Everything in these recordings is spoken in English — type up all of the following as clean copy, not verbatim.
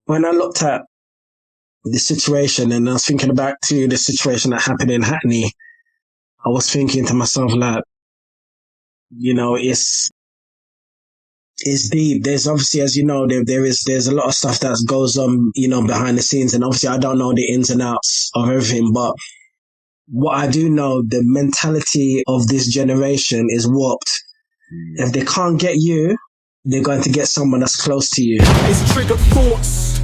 when I looked at the situation and I was thinking back to the situation that happened in Hackney, I was thinking to myself, like, you know, it's deep. There's obviously, as you know, there's a lot of stuff that goes on, you know, behind the scenes. And obviously I don't know the ins and outs of everything, but what I do know, the mentality of this generation is warped. If they can't get you, they're going to get someone that's close to you. It's triggered thoughts,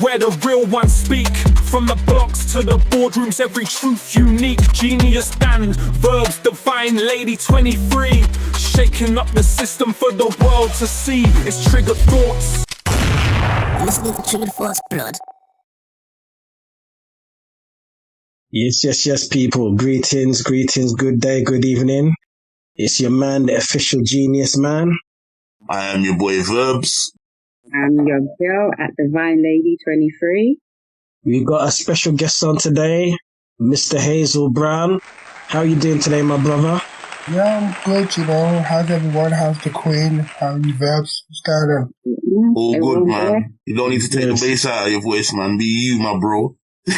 where the real ones speak. From the blocks to the boardrooms, every truth unique. GeniusMan, Verbz, divine lady 23. Shaking up the system for the world to see. It's triggered thoughts. Listening to Triggered Thoughts, blood. Yes, people. Greetings, good day, good evening. It's your man, the official GeniusMan. I am your boy Verbz. I'm your girl at Divine Lady 23. We got a special guest on today, Mr. Hazell Brown. How are you doing today, my brother? Yeah, I'm good, you know. How's everyone? How's the Queen? How are you, Verbz? What's going on? All good, man. You don't need to take the bass out of your voice, man. Be you, my bro. That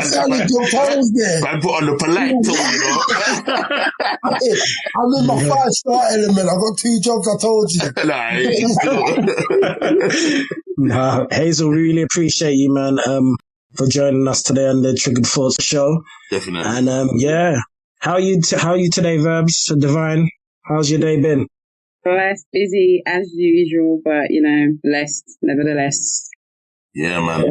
sounded your tones there. I put on the polite tone, you know. I'm in my 5-star element. I've got 2 jobs, I told you. Nah, Hazell, really appreciate you, man, for joining us today on the Triggered Thoughts show. Definitely. And yeah, how are you today, Verbz? Divine, how's your day been? Blessed, busy as usual, but you know, blessed nevertheless. Yeah, man.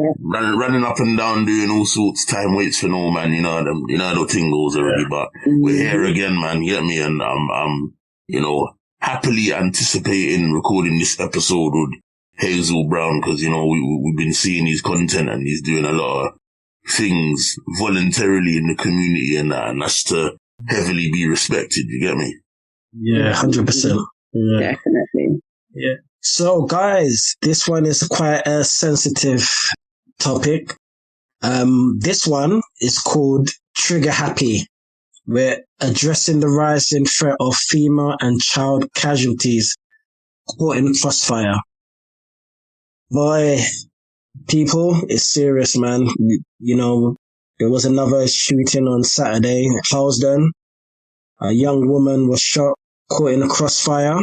Running up and down, doing all sorts. Time waits for no man. You know the tingles already, but we're here again, man. You get me? And I'm, you know, happily anticipating recording this episode with Hazell Brown, because you know we've been seeing his content and he's doing a lot of things voluntarily in the community, and that's to heavily be respected. You get me? Yeah, 100%. Yeah. Definitely. Yeah. So, guys, this one is quite a sensitive topic. This one is called Trigger Happy. We're addressing the rising threat of female and child casualties caught in crossfire. Boy, people, it's serious, man. You know, there was another shooting on Saturday in Halsden. A young woman was shot, caught in a crossfire,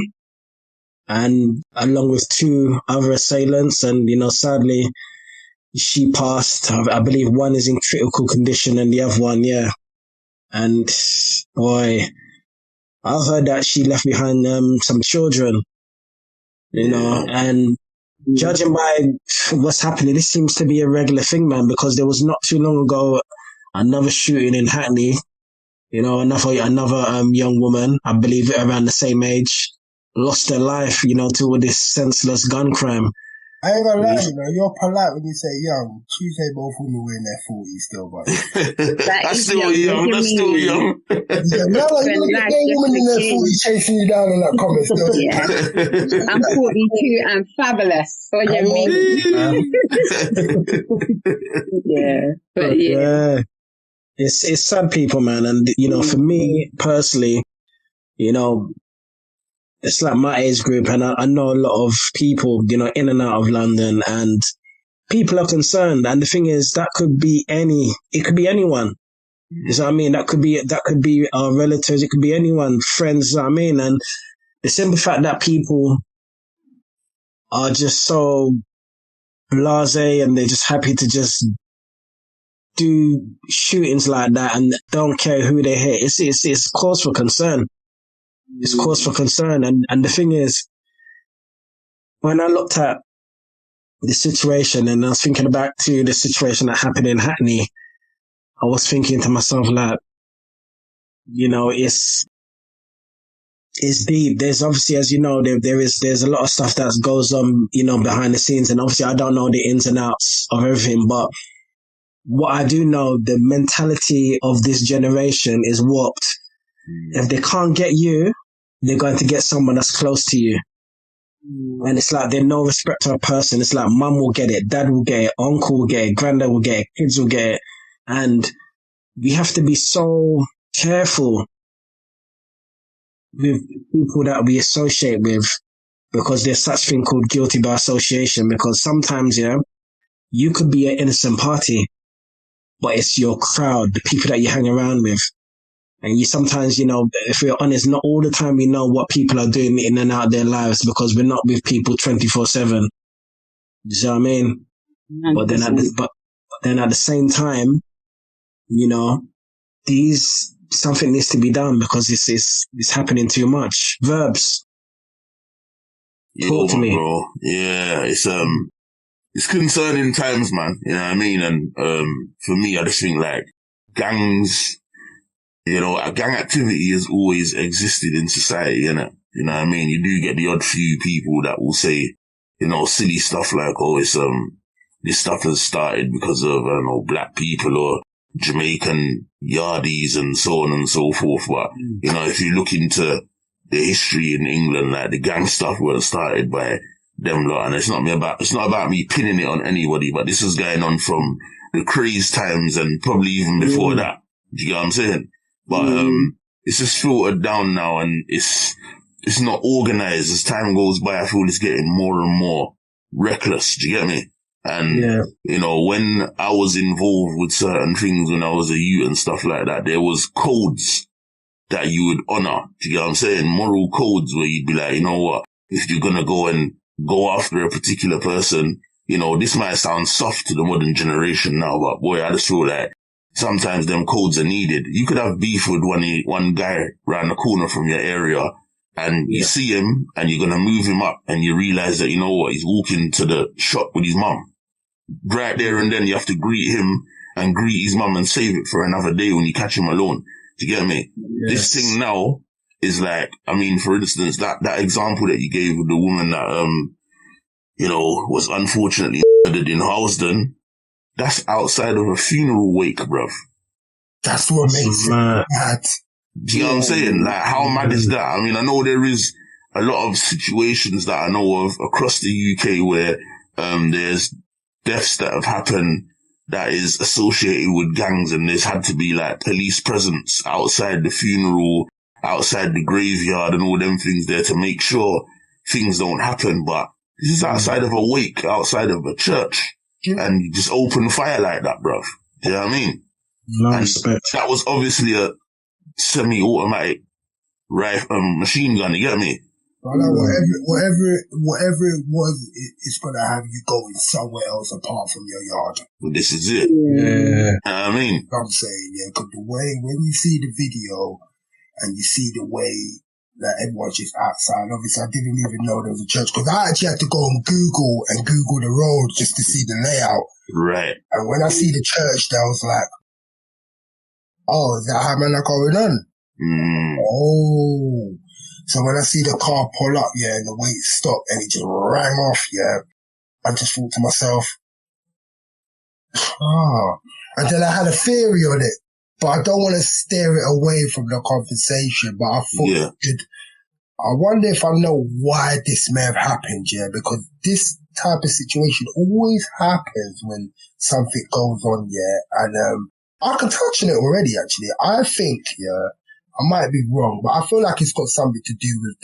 and along with 2 other assailants, and you know, sadly, she passed. I believe one is in critical condition, and the other one, yeah. And boy, I've heard that she left behind some children, you know, and judging by what's happening, this seems to be a regular thing, man, because there was not too long ago another shooting in Hackney, you know, another young woman, I believe around the same age, lost their life, you know, to all this senseless gun crime. I ain't gonna lie, you know, you're polite when you say young. Tuesday, both women were in their 40s still, but That's still young. That's still young. Yeah, no, like, you're not getting women in their 40s chasing you down in that comment still. Yeah. I'm 42 and fabulous. What do you mean? Yeah, but yeah. It's sad, people, man, and you know, for me personally, you know, it's like my age group, and I know a lot of people, you know, in and out of London, and people are concerned. And the thing is, that could be it could be anyone. You know what I mean? That could be our relatives, it could be anyone, friends, you know what I mean? And the simple fact that people are just so blasé and they're just happy to just do shootings like that and don't care who they hit, it's cause for concern. It's cause for concern. And the thing is, when I looked at the situation and I was thinking back to the situation that happened in Hackney, I was thinking to myself, like, you know, it's deep. There's obviously, as you know, there's a lot of stuff that goes on, you know, behind the scenes. And obviously I don't know the ins and outs of everything, but what I do know, the mentality of this generation is warped. If they can't get you, they're going to get someone that's close to you. And it's like they're no respect to a person. It's like mum will get it, dad will get it, uncle will get it, granddad will get it, kids will get it. And we have to be so careful with people that we associate with, because there's such thing called guilty by association, because sometimes, yeah, you could be an innocent party, but it's your crowd, the people that you hang around with. And you sometimes, you know, if we're honest, not all the time we know what people are doing in and out of their lives, because we're not with people 24/7. You see what I mean? 100%. But then at the same time, you know, something needs to be done, because it's happening too much. Verbz. Talk to me. Bro. Yeah, it's concerning times, man. You know what I mean? And for me, I just think like gangs, you know, gang activity has always existed in society, innit? You know what I mean? You do get the odd few people that will say, you know, silly stuff like, oh, it's this stuff has started because of, I don't know, black people or Jamaican yardies and so on and so forth. But, you know, if you look into the history in England, like the gang stuff was started by them lot, and it's not about me pinning it on anybody, but this is going on from the craze times and probably even before that. Do you get what I'm saying? But, it's just filtered down now, and it's not organized. As time goes by, I feel it's getting more and more reckless. Do you get me? And, you know, when I was involved with certain things when I was a youth and stuff like that, there was codes that you would honor. Do you get what I'm saying? Moral codes where you'd be like, you know what? If you're going to go and go after a particular person, you know, this might sound soft to the modern generation now, but boy, I just feel like sometimes them codes are needed. You could have beef with one guy around the corner from your area, and you see him and you're going to move him up, and you realize that, you know what, he's walking to the shop with his mum. Right there and then you have to greet him and greet his mum and save it for another day when you catch him alone. Do you get me? Yes. This thing now is like, I mean, for instance, that example that you gave with the woman that, you know, was unfortunately murdered in Houston, that's outside of a funeral wake, bruv. That's what makes it mad. Do you know what I'm saying? Like, how mad is that? I mean, I know there is a lot of situations that I know of across the UK where there's deaths that have happened that is associated with gangs, and there's had to be like police presence outside the funeral, outside the graveyard and all them things there to make sure things don't happen. But this is outside of a wake, outside of a church, and you just open fire like that, bruv. Do you know what I mean? That was obviously a semi-automatic machine gun, you get me? But like, whatever it was, it's gonna have you going somewhere else apart from your yard. Well, this is it. Yeah. You know what I mean? I'm saying, yeah, because the way, when you see the video and you see the way that everyone's just outside, obviously I didn't even know there was a church, because I actually had to go on Google the road just to see the layout. Right. And when I see the church there, I was like, oh, is that how men are going on? Oh. So when I see the car pull up, yeah, and the wait stopped and it just rang off, yeah, I just thought to myself, and then I had a theory on it, but I don't want to steer it away from the conversation, but I thought, I wonder if I know why this may have happened, yeah, because this type of situation always happens when something goes on, yeah, and I can touch on it already, actually. I think, yeah, I might be wrong, but I feel like it's got something to do with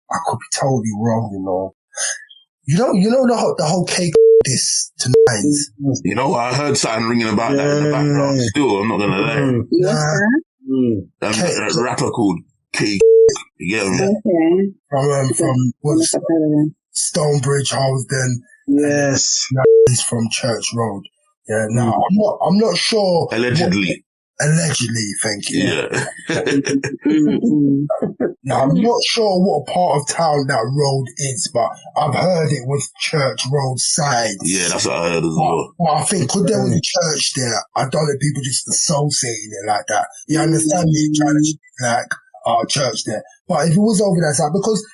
I could be totally wrong, you know. You know the whole cake this tonight. You know, I heard something ringing about that in the background still, I'm not gonna lie. That rapper called K. You get me? Okay. From Stonebridge, Housden. Yes. He's from Church Road. Yeah, no, I'm not sure. Allegedly, thank you. Yeah. Now, I'm not sure what part of town that road is, but I've heard it was Church Road side. Yeah, that's what I heard as well. But I think because there was a church there, I don't let people just associating it like that. You understand me? Church there. But if it was over that side, because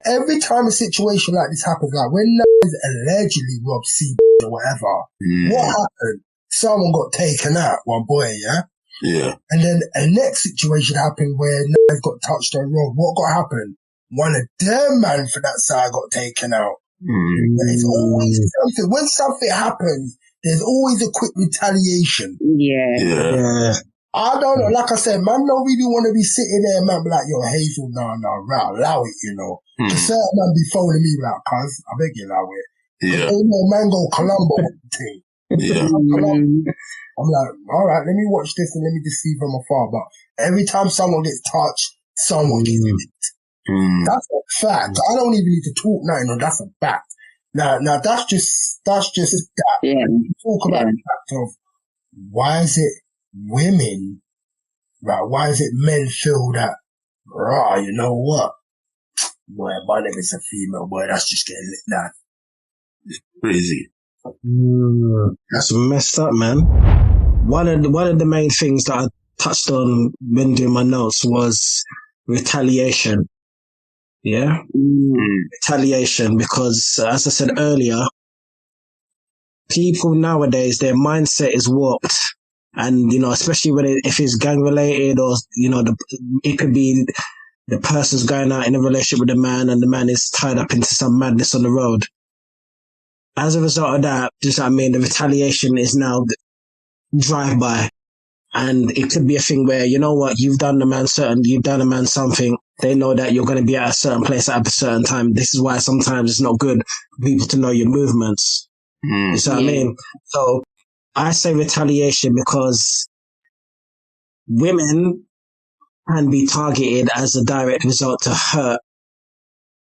every time a situation like this happens, like when allegedly robbed C or whatever, what happened? Someone got taken out, one boy, yeah? Yeah. And then a next situation happened where Nas got touched on road. What got happened? One of them man for that side got taken out. There's always something. When something happens, there's always a quick retaliation. Yeah. I don't know. Like I said, man, don't really want to be sitting there, man, be like, yo, Hazel, no, right, allow it, you know. A certain man be phoning me like, cuz, I beg you, allow it. Yeah. Ain't no Mango Colombo thing. Yeah. I'm like, all right, let me watch this and let me just see from afar. But every time someone gets touched, someone gets hit. That's a fact. I don't even need to talk nothing. No, that's a fact. Now that's just that. Yeah. Talk about the fact of why is it women, right? Why is it men feel that, you know what? Boy, my name is a female, boy, that's just getting lit now. Crazy. That's messed up, man. One of the main things that I touched on when doing my notes was retaliation. Yeah? Retaliation, because as I said earlier, people nowadays, their mindset is warped. And, you know, especially if it's gang related or, you know, it could be the person's going out in a relationship with a man and the man is tied up into some madness on the road. As a result of that, just I mean, the retaliation is now drive-by. And it could be a thing where, you know what, you've done a man something. They know that you're going to be at a certain place at a certain time. This is why sometimes it's not good for people to know your movements. You see what I mean? So I say retaliation because women can be targeted as a direct result to hurt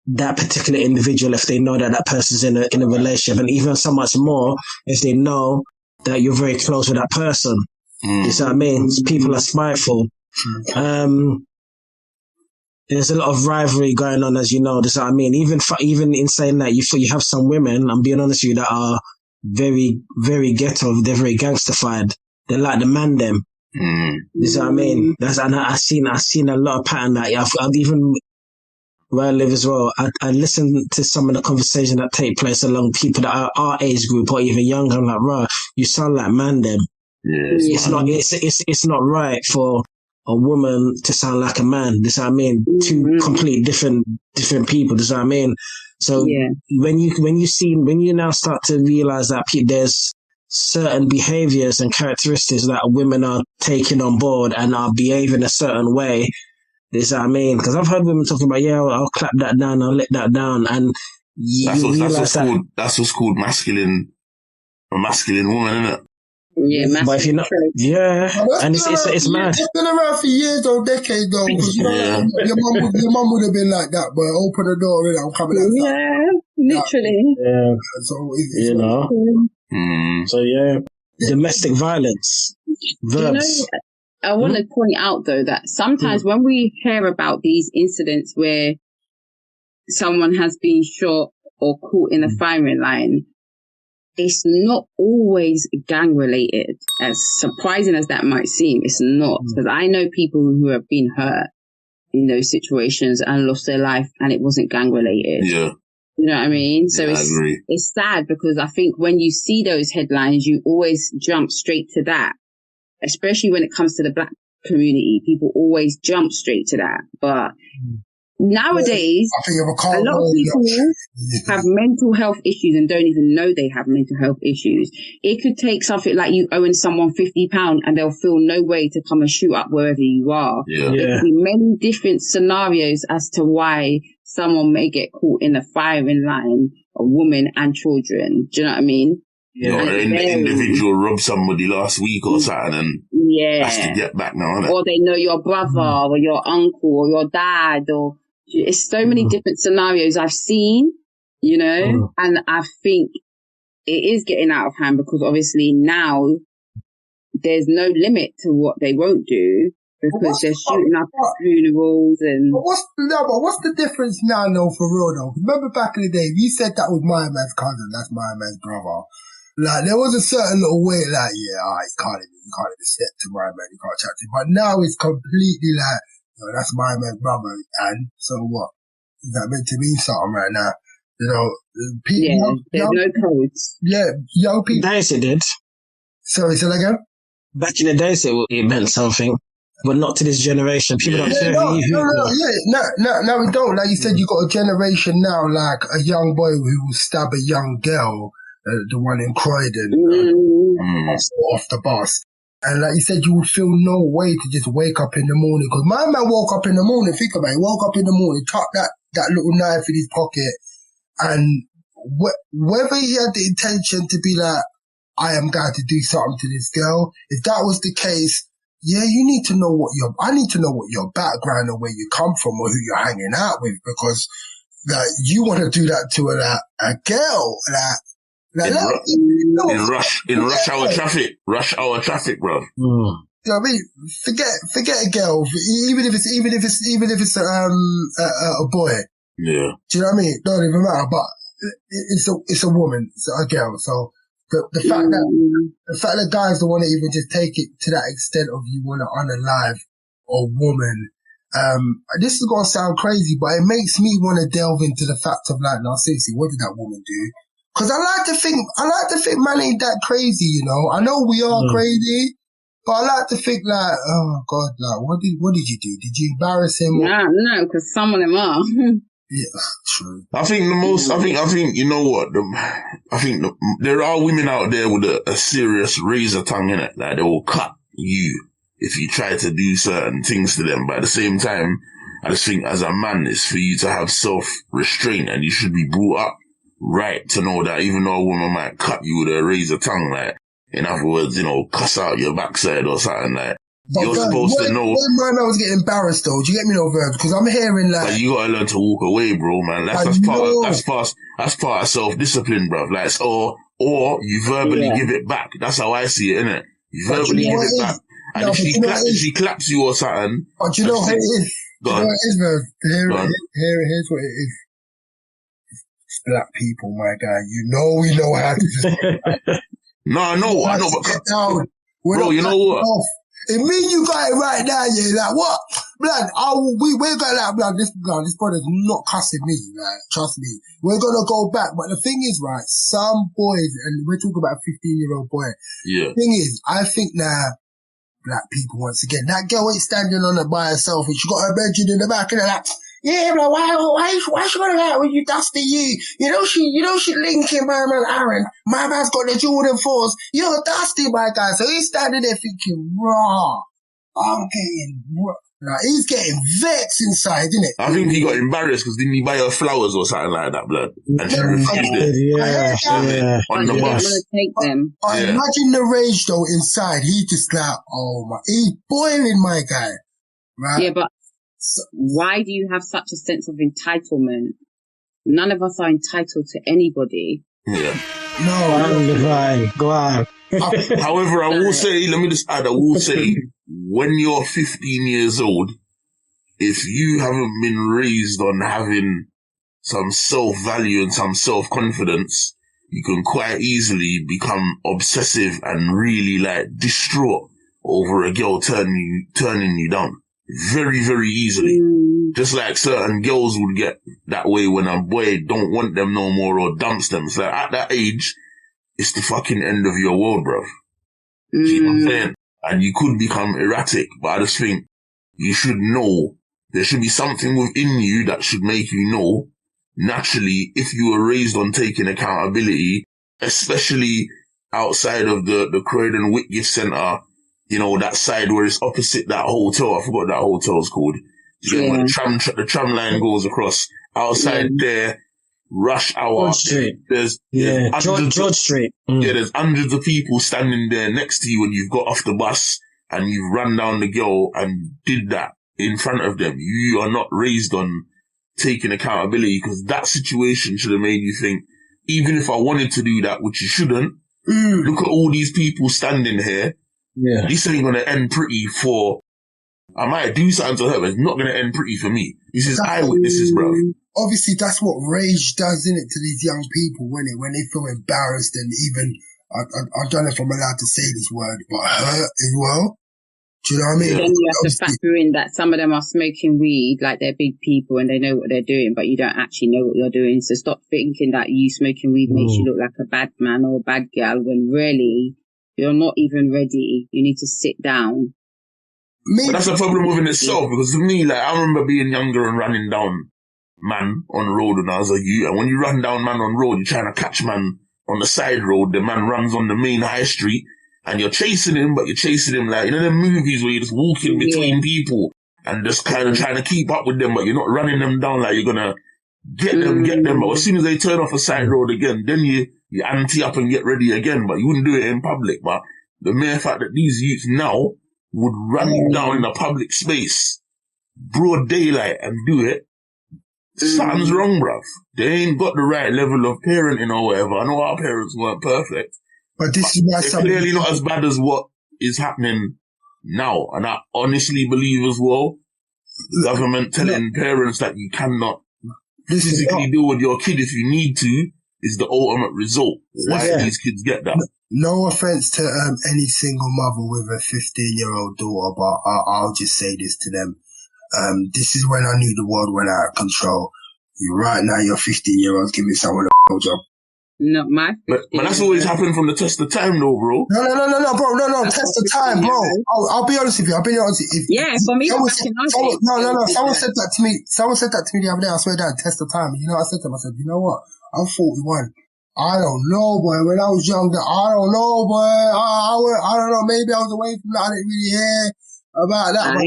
that particular individual if they know that that person's in a relationship, and even so much more if they know that you're very close with that person. You see what I mean? People are spiteful. There's a lot of rivalry going on, as you know. This is what I mean. Even in saying that, you have some women, I'm being honest with you, that are very, very ghetto. They're very gangsterfied. They're like the man them. You see what I mean? And I've seen a lot of pattern that. I've even where I live as well, I listen to some of the conversation that take place along people that are our age group or even younger. I'm like, bro, you sound like man them. It's not right for a woman to sound like a man. This is what I mean. Two complete different people. This is what I mean. So when you now start to realize that there's certain behaviors and characteristics that women are taking on board and are behaving a certain way. This is what I mean, because I've heard women talking about, I'll clap that down, I'll let that down, and that's what's called masculine, a masculine woman, isn't it? Yeah, but if you're not, and it's mad. It's been around for years or decades though. Your mum would have been like that, but open the door and I'm coming out. Yeah, literally. Yeah. So you know. So domestic violence. Verbz. I want to point out, though, that sometimes when we hear about these incidents where someone has been shot or caught in a firing line, it's not always gang-related. As surprising as that might seem, it's not. Because I know people who have been hurt in those situations and lost their life, and it wasn't gang-related. Yeah. You know what I mean? So it's sad, because I think when you see those headlines, you always jump straight to that. Especially when it comes to the black community, people always jump straight to that. But nowadays, a lot of people have mental health issues and don't even know they have mental health issues. It could take something like you owing someone £50 and they'll feel no way to come and shoot up wherever you are. There could be many different scenarios as to why someone may get caught in a firing line, a woman and children. Do you know what I mean? An individual robbed somebody last week or something and has to get back now, isn't it? Or they know your brother or your uncle or your dad, or it's so many different scenarios I've seen, you know, and I think it is getting out of hand, because obviously now there's no limit to what they won't do, because they're shooting up funerals and... But what's the difference now, though, for real, though? Remember back in the day, you said that was my man's cousin, that's my man's brother. Like, there was a certain little way, like, you can't even step to my man, you can't chat to him. But now it's completely like, that's my man's brother, and so what? Is that meant to mean something right now? You know, people... there's no codes. Young people... Days it did. Sorry, say that again? Back in the days it meant something, but not to this generation. People don't care who you... No, we don't. Like you said, you got a generation now, like a young boy who will stab a young girl, the one in Croydon, off the bus. And like you said, you would feel no way to just wake up in the morning. Because my man woke up in the morning, think about it, woke up in the morning, tucked that little knife in his pocket, and whether he had the intention to be like, I am going to do something to this girl, if that was the case, yeah, you need to know I need to know what your background and where you come from or who you're hanging out with, because like you want to do that to a girl, in rush hour traffic, bro. You know what I mean? Forget a girl, even if it's a boy. Yeah. Do you know what I mean? Don't even matter, but it's a woman, it's a girl. So the fact that guys don't want to even just take it to that extent of you want to unalive a woman. This is gonna sound crazy, but it makes me want to delve into the fact of like, now seriously, what did that woman do? Cause I like to think man ain't that crazy, you know. I know we are crazy, but I like to think like, oh God, like what did you do? Did you embarrass him? No, because some of them are. Yeah, true. I think you know what? There are women out there with a serious razor tongue in it. Like they will cut you if you try to do certain things to them. But at the same time, I just think as a man, it's for you to have self-restraint, and you should be brought up right to know that even though a woman might cut you with a razor tongue, like, in other words, you know, cuss out your backside or something, like, but you're supposed to know. When my man was getting embarrassed though, do you get me, no, Verbz? Because I'm hearing like, you gotta learn to walk away, bro, man. That's part of self-discipline, bro. Like, or you verbally give it back. That's how I see it, innit? You verbally give it back. And if she claps you or something. But you know how it is. You know what it is, Verbz? Here's what it is. It's black people, my guy. You know we know how to. No, I know, but bro, you know what? It mean you got it right now, yeah. Like what, blood? We're gonna like, blood. This brother's not cussing me. Like, trust me, we're gonna go back. But the thing is, right? Some boys, and we're talking about a 15-year-old boy. Yeah. The thing is, I think now, black people once again, that girl ain't standing on it by herself, and she got her bedroom in the back, and they're like, yeah, but why she gonna go out with you, Dusty? You know she linking my man Aaron. My man's got the Jordan 4s. You're Dusty, my guy. So he's standing there thinking, raw. I'm getting raw. Like, he's getting vexed inside, isn't it? I think he got embarrassed because didn't he buy her flowers or something like that, blood? And she refused it. Yeah. On the bus. Take them. Imagine the rage though inside. He just like, oh my, he's boiling, my guy. Right? Yeah, but why do you have such a sense of entitlement? None of us are entitled to anybody. Yeah. No. Go on. However, I will say, let me just add, when you're 15 years old, if you haven't been raised on having some self-value and some self-confidence, you can quite easily become obsessive and really like distraught over a girl turning you down. Very, very easily. Just like certain girls would get that way when a boy don't want them no more or dumps them. So like, at that age, it's the fucking end of your world, bruv. Do you know what I'm saying? And you could become erratic, but I just think you should know, there should be something within you that should make you know, naturally, if you were raised on taking accountability, especially outside of the Croydon Whitgift Centre, you know, that side where it's opposite that hotel. I forgot what that hotel's called. Where the tram line goes across. Outside there, rush hour. George Street. There's George Street. Yeah, there's hundreds of people standing there next to you when you've got off the bus and you've run down the girl and did that in front of them. You are not raised on taking accountability, because that situation should have made you think, even if I wanted to do that, which you shouldn't, look at all these people standing here. Yeah. This ain't gonna end pretty for, I might do something to her, but it's not gonna end pretty for me. This is eyewitnesses, bro. Obviously, that's what rage does, isn't it, to these young people when they feel embarrassed and even, I don't know if I'm allowed to say this word, but hurt as well. Do you know what I mean? Then you have to factor in that some of them are smoking weed, like they're big people and they know what they're doing, but you don't actually know what you're doing. So stop thinking that you smoking weed makes you look like a bad man or a bad girl, when really you're not even ready. You need to sit down. But that's a problem within itself, because for me, like, I remember being younger and running down man on the road when I was a youth. And when you run down man on road, you're trying to catch man on the side road. The man runs on the main high street. and you're chasing him, but you're chasing him like, you know, the movies where you're just walking between people and just kind of trying to keep up with them, but you're not running them down like you're gonna get them. But as soon as they turn off a side road again, then you ante up and get ready again, but you wouldn't do it in public. But the mere fact that these youths now would run you down in a public space, broad daylight, and do it, something's wrong, bruv. They ain't got the right level of parenting or whatever. I know our parents weren't perfect, but this is why they're clearly not as bad as what is happening now. And I honestly believe as well, the government telling parents that you cannot physically deal with your kid if you need to is the ultimate result. Why do these kids get that? No offense to any single mother with a 15-year-old daughter, but I'll just say this to them. This is when I knew the world went out of control. Right now, you're 15-year-olds giving someone a job. Not my. But that's always happened from the test of time, though, bro. No, bro. No, test of time, bro. I'll be honest with you. For me, someone said that to me. Someone said that to me the other day. I swear down, test of time. You know, I said to them, I said, you know what? I'm 41. I don't know, boy. When I was younger, I don't know, boy. I don't know. Maybe I was away from that. I didn't really hear about that.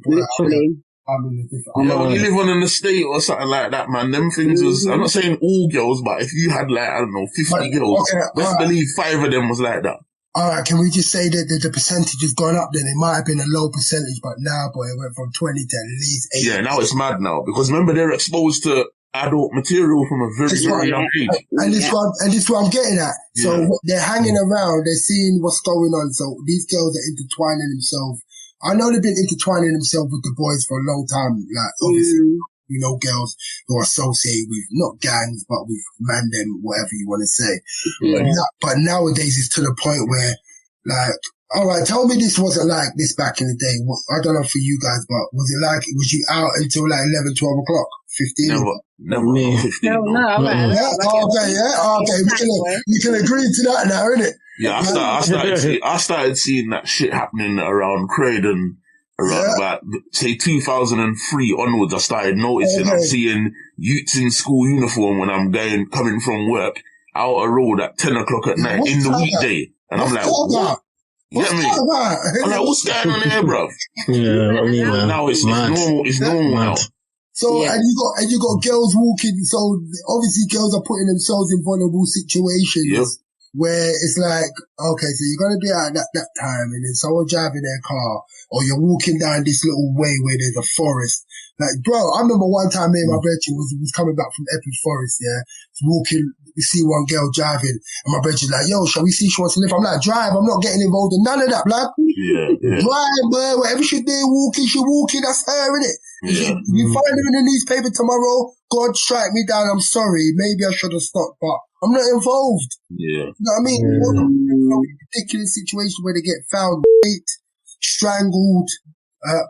Literally. You live on an estate or something like that, man. Them things was, I'm not saying all girls, but if you had like, I don't know, 50 girls, best believe 5 of them was like that. Alright, can we just say that the percentage has gone up then? It might have been a low percentage, but now, boy, it went from 20 to at least 8. Yeah, now it's mad now. Because remember, they're exposed to adult material from a very, very young age. And this is what I'm getting at. So they're hanging around, they're seeing what's going on. So these girls are intertwining themselves. I know they've been intertwining themselves with the boys for a long time. Like, obviously, you know, girls who are associated with not gangs, but with them, whatever you want to say. But nowadays it's to the point where, like, all right, tell me this wasn't like this back in the day. I don't know for you guys, but was it like, was you out until like 11, 12 o'clock? 15? Never. 15. Okay. We can agree to that now, innit? Yeah, I started seeing that shit happening around Croydon around about, say, 2003 onwards. I started noticing, I'm seeing youths in school uniform when I'm coming from work out a road at 10 o'clock at night in the weekday. And I'm like, what? You get me? I'm like, what's going on here, bruv? Yeah, now it's normal. It's normal now. So, and you got girls walking. So obviously girls are putting themselves in vulnerable situations where it's like, okay, so you're going to be out at that time and then someone driving their car or you're walking down this little way where there's a forest. Like, bro, I remember one time me and my brother was coming back from Ep4, walking, we see one girl driving and my brother's like, yo, shall we see she wants to live? I'm like, drive, I'm not getting involved in none of that, blood. Drive, boy, whatever she do, she walking, that's her, innit? You find her in the newspaper tomorrow, God strike me down, I'm sorry, maybe I should have stopped, but I'm not involved. You know what I mean? Ridiculous situation where they get found raped, strangled.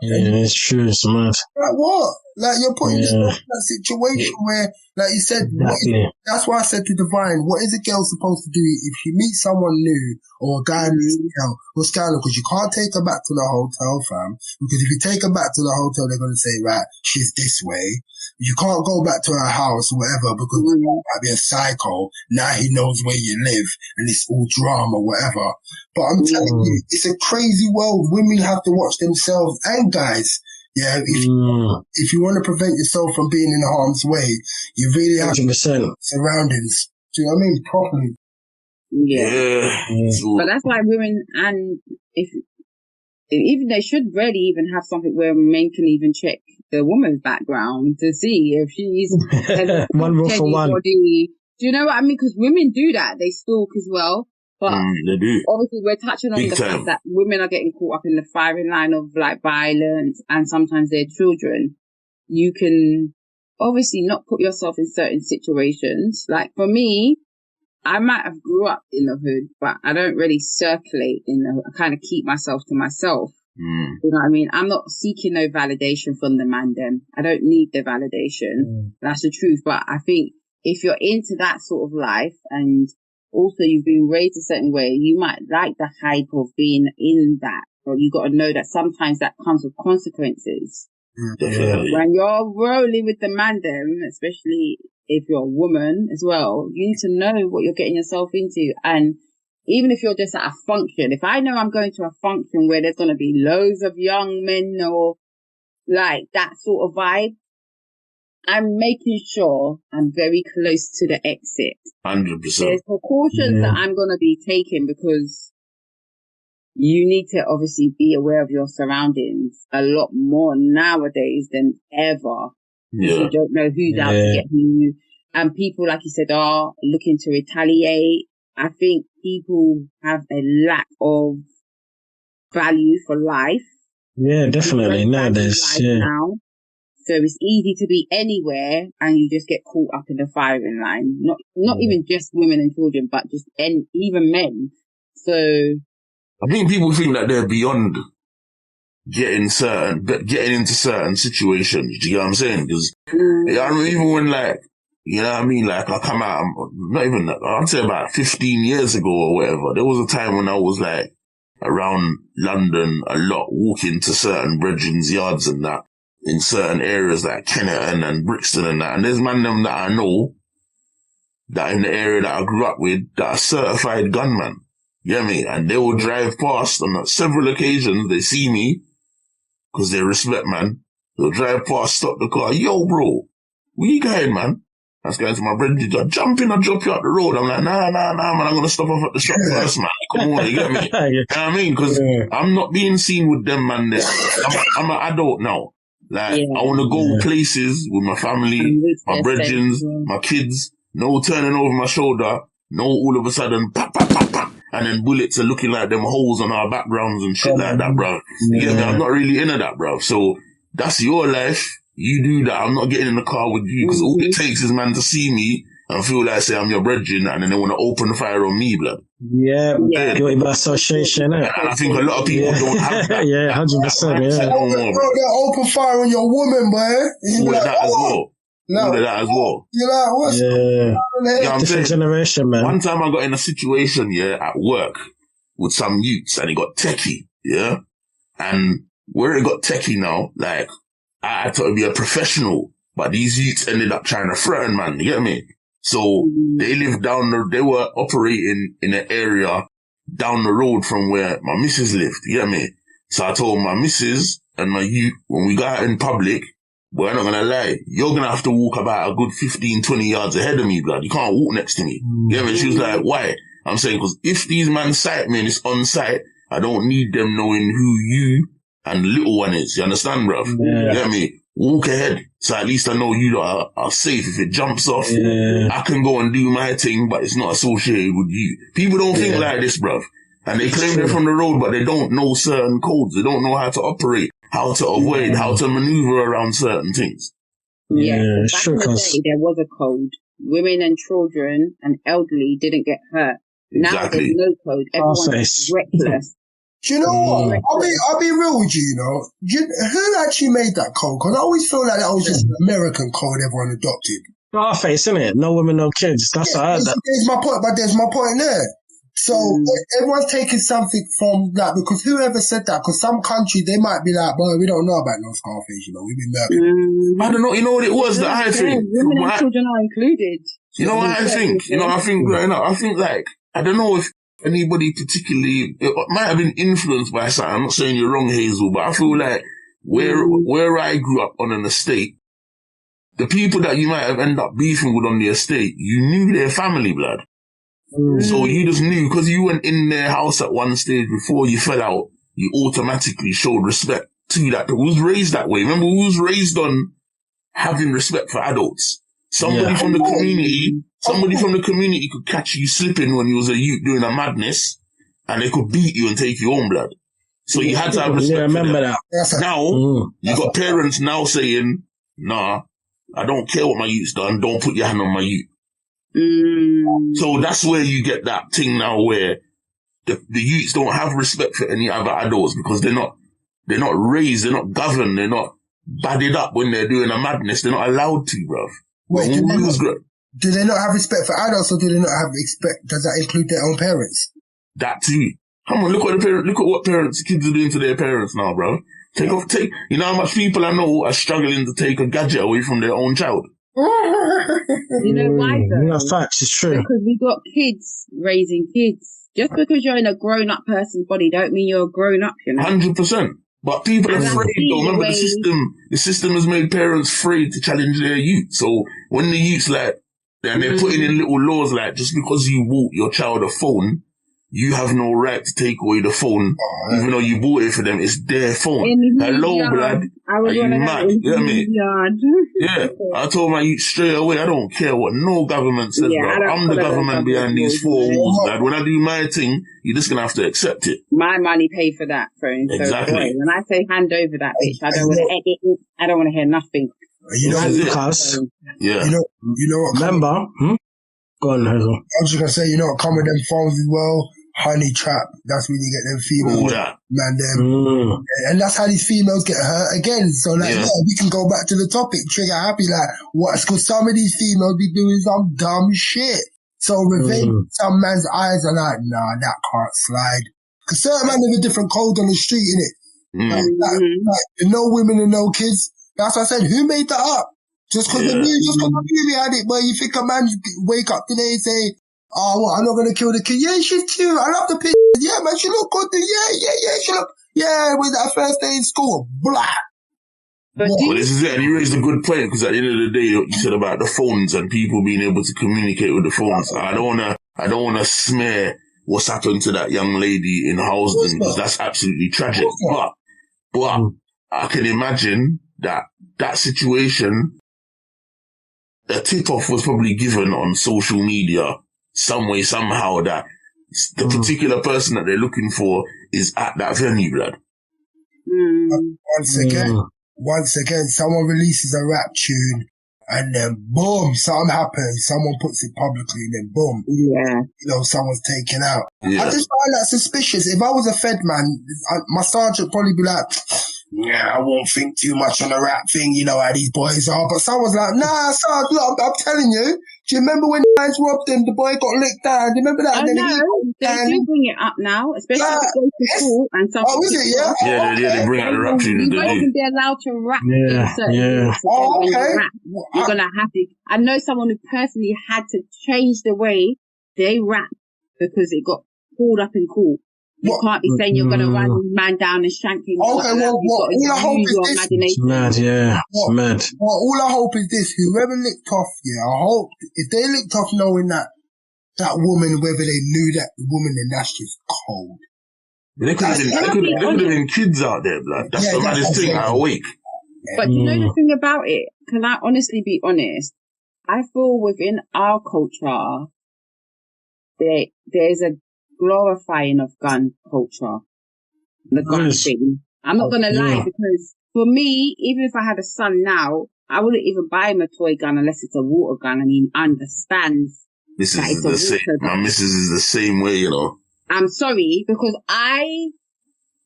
It's true, it's mad. Like what? Like you're putting yourself in that situation where, like you said, that's why I said to Divine, what is a girl supposed to do if she meets someone new or a guy meets a girl? What's going on? Because you can't take her back to the hotel, fam. Because if you take her back to the hotel, they're going to say, right, she's this way. You can't go back to her house or whatever because you might be a psycho. Now he knows where you live and it's all drama, whatever. But I'm telling you, it's a crazy world. Women have to watch themselves and guys. Yeah, if you want to prevent yourself from being in harm's way, you really have 100%. Surroundings. Do you know what I mean? Properly. But that's why women, and even they should really even have something where men can even check the woman's background to see if she's one rule for one. Do you know what I mean? Because women do that; they stalk as well. But they do. Obviously, we're touching on the fact that women are getting caught up in the firing line of like violence, and sometimes their children. You can obviously not put yourself in certain situations. Like for me, I might have grew up in the hood, but I don't really circulate in the hood. I kind of keep myself to myself. You know what I mean? I'm not seeking no validation from the man them. I don't need the validation. That's the truth. But I think if you're into that sort of life and also you've been raised a certain way, you might like the hype of being in that. But you got to know that sometimes that comes with consequences. Definitely. When you're rolling with the man them, especially if you're a woman as well, you need to know what you're getting yourself into. And even if you're just at a function, if I know I'm going to a function where there's going to be loads of young men or like that sort of vibe, I'm making sure I'm very close to the exit. 100%. There's precautions that I'm going to be taking because you need to obviously be aware of your surroundings a lot more nowadays than ever. Yeah. You don't know who's out to get who. And people, like you said, are looking to retaliate. I think people have a lack of value for life. Yeah, definitely. Nowadays, now. So it's easy to be anywhere and you just get caught up in the firing line. Not even just women and children, but just even men. So I think people think that they're beyond getting into certain situations. Do you get what I'm saying? Because even when you know what I mean? Like I come out, not even, I'd say about 15 years ago or whatever, there was a time when I was like around London a lot, walking to certain brethren's yards and that, in certain areas like Kennerton and Brixton and that. And there's man them that I know that in the area that I grew up with that are certified gunmen. You know what I mean? And they will drive past on several occasions. They see me because they respect, man. They'll drive past, stop the car. Yo, bro, where you going, man? I was going to my brother, jump in, I'll drop you out the road. I'm like, nah, man, I'm going to stop off at the shop first, man. Come on, you get me? You know what I mean? Because I'm not being seen with them, man. I'm an adult now. Like, I want to go places with my family, my brethren, my kids. No turning over my shoulder. No all of a sudden, pop, pop, pop, pop. And then bullets are looking like them holes on our backgrounds and shit like that, bro. You get me? I'm not really into that, bro. So that's your life. You do that. I'm not getting in the car with you because all it takes is man to see me and feel like say I'm your brethren and then they want to open the fire on me, blood. Yeah. Guilty by association, and I think a lot of people don't have that. 100%. Open fire on your woman, boy. All of that as well. All of that as well. You're like, what's going on? Different generation, man. One time I got in a situation, at work with some youths and it got techie, and where it got techie now, like, I thought it'd be a professional, but these youths ended up trying to threaten, man. You get me? So they lived they were operating in an area down the road from where my missus lived. You get me? So I told my missus and my youth, when we go out in public, we're not gonna lie, you're gonna have to walk about a good 15, 20 yards ahead of me, blood. You can't walk next to me. You get me? She was like, why? I'm saying, because if these men sight me and it's on site, I don't need them knowing who you and the little one is. You understand, bruv? You get me? Walk ahead. So at least I know you lot are safe. If it jumps off, I can go and do my thing, but it's not associated with you. People don't think like this, bruv. And they claim they're from the road, but they don't know certain codes. They don't know how to operate, how to avoid, how to maneuver around certain things. Back in the day, there was a code. Women and children and elderly didn't get hurt. Now there's no code. Everyone's reckless. Do you know what? I'll be real with you, who actually made that code? Because I always feel like that was just an American code everyone adopted. Scarface, isn't it? No women, no kids. That's how I heard that. There's my point, but there's my point there. So everyone's taking something from that because whoever said that, because some countries, they might be like, boy, we don't know about no Scarface, we've been murdered. I don't know, you know what it was that I think? Women and children are included. You know what I think? I think growing up, I don't know if anybody particularly, it might have been influenced by something. I'm not saying you're wrong, Hazel, but I feel like where I grew up on an estate, the people that you might have ended up beefing with on the estate, you knew their family, blood. So you just knew, because you went in their house at one stage before you fell out, you automatically showed respect to that. We was raised that way. Remember, we was raised on having respect for adults. Somebody from the community could catch you slipping when you was a youth doing a madness, and they could beat you and take your own blood. So you had to have respect. Yeah, remember that. Now, you got parents now saying, nah, I don't care what my youth's done, don't put your hand on my youth. So that's where you get that thing now where the youths don't have respect for any other adults because they're not raised, they're not governed, they're not badded up when they're doing a madness. They're not allowed to, bruv. Wait, do they not have respect for adults, or do they not have respect? Does that include their own parents? That too. Come on, look at what kids are doing to their parents now, bro. You know how much people I know are struggling to take a gadget away from their own child? You know why though? No, facts, it's true. Because we got kids raising kids. Just because you're in a grown-up person's body don't mean you're a grown-up, you know? 100%. But people are afraid though. Remember the system has made parents afraid to challenge their youth. So when the youth's like, and they're putting in little laws like, just because you bought your child a phone, you have no right to take away the phone, even though you bought it for them. It's their phone. Hello, blood. Are you mad? You know what I mean? Yeah. I told my youth straight away, I don't care what no government says, blood. I'm the government behind these four walls, blood. When I do my thing, you're just gonna have to accept it. My money paid for that phone. Exactly. So, boy, when I say hand over that bitch, I don't want to edit it. I don't want to hear nothing. You know, because yeah. You know what? Remember? Go on, Hazel. I was just gonna say, you know what? Come with them phones as well. Honey trap. That's when you get them females. Man, them. And that's how these females get hurt again. So like, yeah, we can go back to the topic. Trigger happy. Like, what's because some of these females be doing some dumb shit. So revenge, some man's eyes are like, nah, that can't slide. Because certain man have a different code on the street, innit? Like, no women and no kids. That's what I said. Who made that up? Just because the movie had it, but you think a man wake up today and say, oh, what, I'm not going to kill the kid. Yeah, she's cute. I love the picture. Yeah, man, she look good. Yeah, she look, with that first day in school. Blah. Well, this is it. And you raised a good point, because at the end of the day, you said about the phones and people being able to communicate with the phones. I don't want to smear what's happened to that young lady in Housden, because that's absolutely tragic. But I can imagine that situation, a tip-off was probably given on social media some way, somehow, that the particular person that they're looking for is at that venue, blood. Once again, someone releases a rap tune and then boom, something happens. Someone puts it publicly and then boom. Yeah. You know, someone's taken out. Yeah. I just find that suspicious. If I was a Fed man, my sergeant would probably be like, yeah, I won't think too much on the rap thing, you know how these boys are. But someone's like, nah, Sarge, look, I'm telling you. Do you remember when guys robbed him, the boy got licked down? Do you remember that? Oh, no, they do bring it up now, especially if it goes to court and something. Oh, is it, yeah? Yeah, they bring out the rap tune. You won't even be allowed to rap. You're going to have to. I know someone who personally had to change the way they rap because it got pulled up in court. You can't be saying you're going to run this man down and shank him. Okay, well, all I hope is this. It's mad, yeah. It's mad. Well, all I hope is this. Whoever licked off, I hope, if they licked off knowing that woman, whether they knew that woman, then that's just cold. There could have been kids out there, blood. That's the maddest thing, I awake. But you know the thing about it? Can I honestly be honest? I feel within our culture, there's a glorifying of gun culture, the gun thing. I'm not gonna lie, because for me, even if I had a son now, I wouldn't even buy him a toy gun unless it's a water gun and he understands. This is the same. My missus is the same way, you know. I'm sorry, because I'm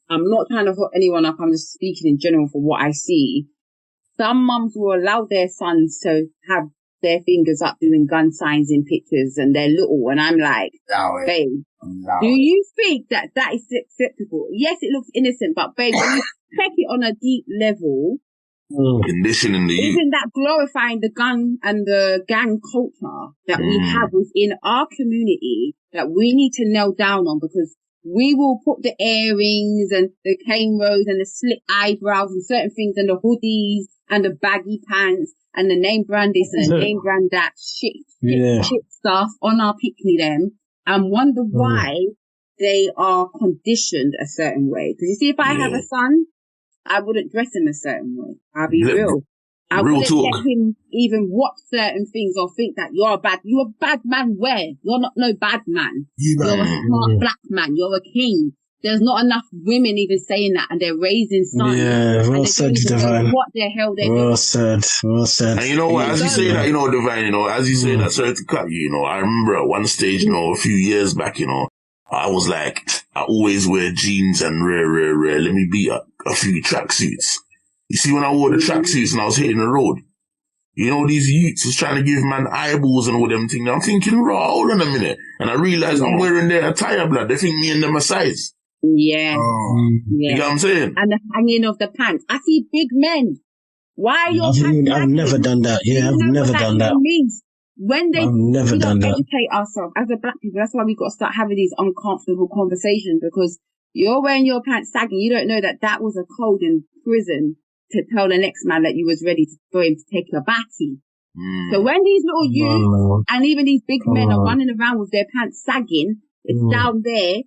not trying to hook anyone up. I'm just speaking in general for what I see. Some mums will allow their sons to have their fingers up doing gun signs in pictures and they're little, and I'm like, babe, do you think that is acceptable? Yes, it looks innocent, but babe, when you check it on a deep level, conditioning the youth. Isn't that glorifying the gun and the gang culture that we have within our community that we need to nail down on? Because we will put the earrings and the cane rows and the slit eyebrows and certain things and the hoodies and the baggy pants and the name brand this and the name brand that shit stuff on our picnic them and wonder why they are conditioned a certain way. Because you see, if I have a son, I wouldn't dress him a certain way. I'll be real. I wouldn't let him even watch certain things or think that you're a bad man where? You're not no bad man. You're a smart black man. You're a king. There's not enough women even saying that, and they're raising sons. Yeah, well said, Divine. What the hell they're doing. Well said. And you know what, as you say that, you know, Divine, you know, as you say that, sorry to cut you, you know, I remember at one stage, you know, a few years back, you know, I was like, I always wear jeans and rare. Let me beat a few tracksuits. You see, when I wore the tracksuits and I was hitting the road, you know, these youths was trying to give man eyeballs and all them things. I'm thinking, hold on a minute. And I realized I'm wearing their attire, blood. They think me and them are size. Yeah. You know what I'm saying? And the hanging of the pants. I see big men. Why are your pants I've never done that. Yeah, I've never done that. Means. When they I've never done that. educate ourselves as a black people, that's why we've got to start having these uncomfortable conversations, because you're wearing your pants sagging. You don't know that was a code in prison to tell the next man that you was ready for him to take your batty. So when these little youths and even these big men are running around with their pants sagging, it's down there.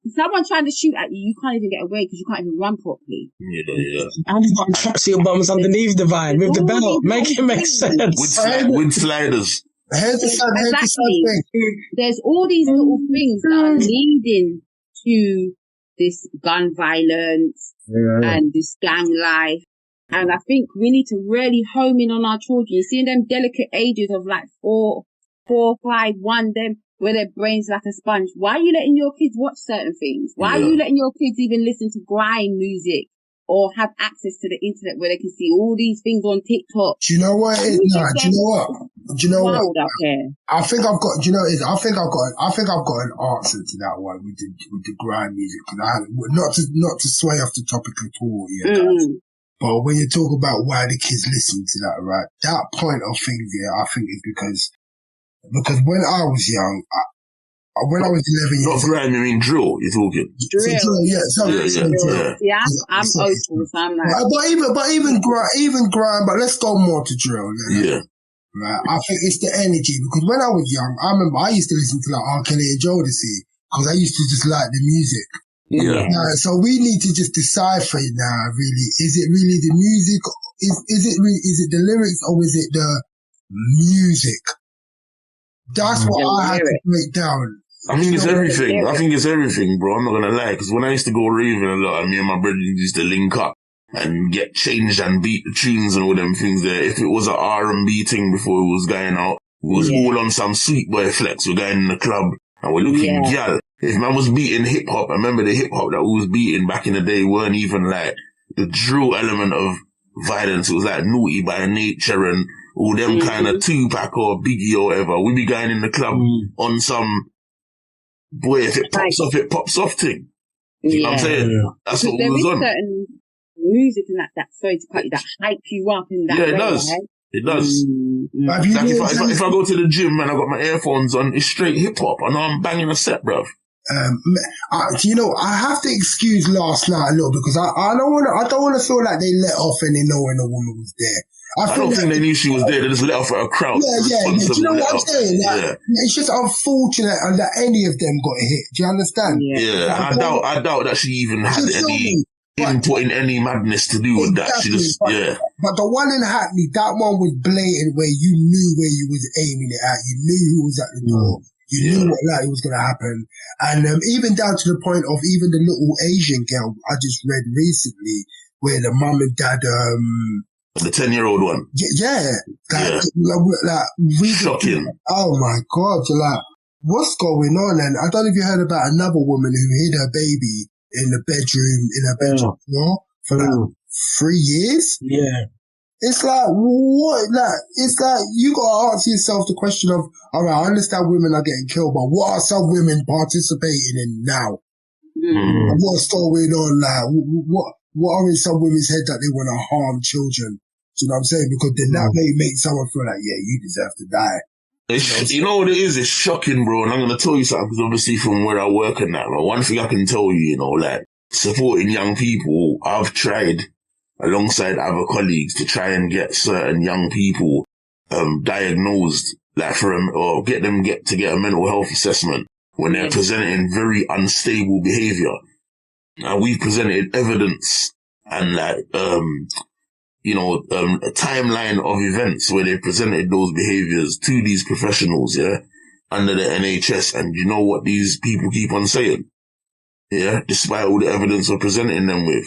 Someone trying to shoot at you, you can't even get away because you can't even run properly. Yeah. And you've got tracksuit bottoms underneath the vine with the belt. Make it make sense. With sliders. Exactly. There's all these little things that are leading to this gun violence and this gang life. And I think we need to really home in on our children. You see in them delicate ages of like 4, 5, 1, them where their brains like a sponge. Why are you letting your kids watch certain things? Why are you letting your kids even listen to grime music or have access to the internet where they can see all these things on TikTok? Do you know what it is? Do you know what? I think I've got. Do you know what it is? I think I've got an answer to that one with the grime music. Not to sway off the topic at all. But when you talk about why the kids listen to that, right? That point of things, I think is because when I was young, when I was 11 years old. Not grime, you mean drill, you're talking? Drill. Yeah, I'm old school, so I'm like. But even grime, but let's go more to drill. Right. I think it's the energy, because when I was young, I remember I used to listen to like R. Kelly and Jodeci, because I used to just like the music. So we need to just decipher now, really. Is it really the music? Is it the lyrics, or is it the music? That's what I had to break down. I think it's everything. I think it's everything, bro. I'm not gonna lie, because when I used to go raving a lot, me and my brother used to link up and get changed and beat the tunes and all them things there. If it was an R&B thing before it was going out, it was all on some sweet boy flex. We're going in the club and we're looking gal. If man was beating hip hop, I remember the hip hop that we was beating back in the day weren't even like the drill element of violence. It was like Naughty by Nature and all them kind of Tupac or Biggie or whatever. We be going in the club on some, boy, if it pops off, it pops off thing. You know what I'm saying? That's what we was on. Certain music and that sorry to cut you, that hype you up in that way. It does. Right? It does. Like if I go to the gym and I got my earphones on, it's straight hip hop. I know I'm banging a set, bruv. I have to excuse last night a little, because I don't want to feel like they let off and they know when a woman was there. I don't think they knew she was there. They just let off at a crowd. Yeah. Do you know what I'm saying? It's just unfortunate that any of them got hit. Do you understand? Yeah. I doubt that she even had any input in any madness to do with that. She just, But the one in Hackney, that one was blatant, where you knew where you was aiming it at. You knew who was at the door. You knew what like was going to happen. And even down to the point of even the little Asian girl I just read recently, where the mum and dad, the 10-year-old one. Shocking. Oh my God. You're like, what's going on? And I don't know if you heard about another woman who hid her baby in her bedroom, for like 3 years. Yeah. It's like, what? It's like, you gotta answer yourself the question of, alright, I understand women are getting killed, but what are some women participating in now? What's going on? Like, what are in some women's head that they want to harm children? Do you know what I'm saying? Because then that may make someone feel like, yeah, you deserve to die. You know what it is? It's shocking, bro. And I'm going to tell you something, because obviously from where I work and that, but one thing I can tell you, like, supporting young people, I've tried alongside other colleagues to try and get certain young people, diagnosed, like or get a mental health assessment when they're presenting very unstable behavior. And we've presented evidence and a timeline of events where they presented those behaviors to these professionals, under the NHS. And you know what these people keep on saying? Despite all the evidence we're presenting them with.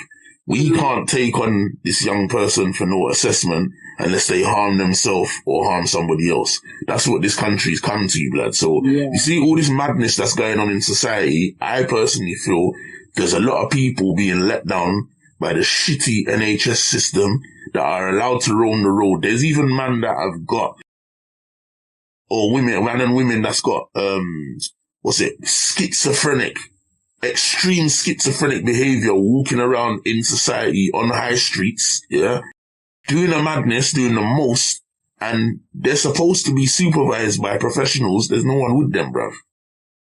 We can't take on this young person for no assessment unless they harm themselves or harm somebody else. That's what this country's come to, blood. So you see all this madness that's going on in society. I personally feel there's a lot of people being let down by the shitty NHS system that are allowed to roam the road. There's even men that have got, or men and women that's got, schizophrenic extreme schizophrenic behavior walking around in society on high streets, yeah, doing a madness, doing the most, and they're supposed to be supervised by professionals. There's no one with them, bruv.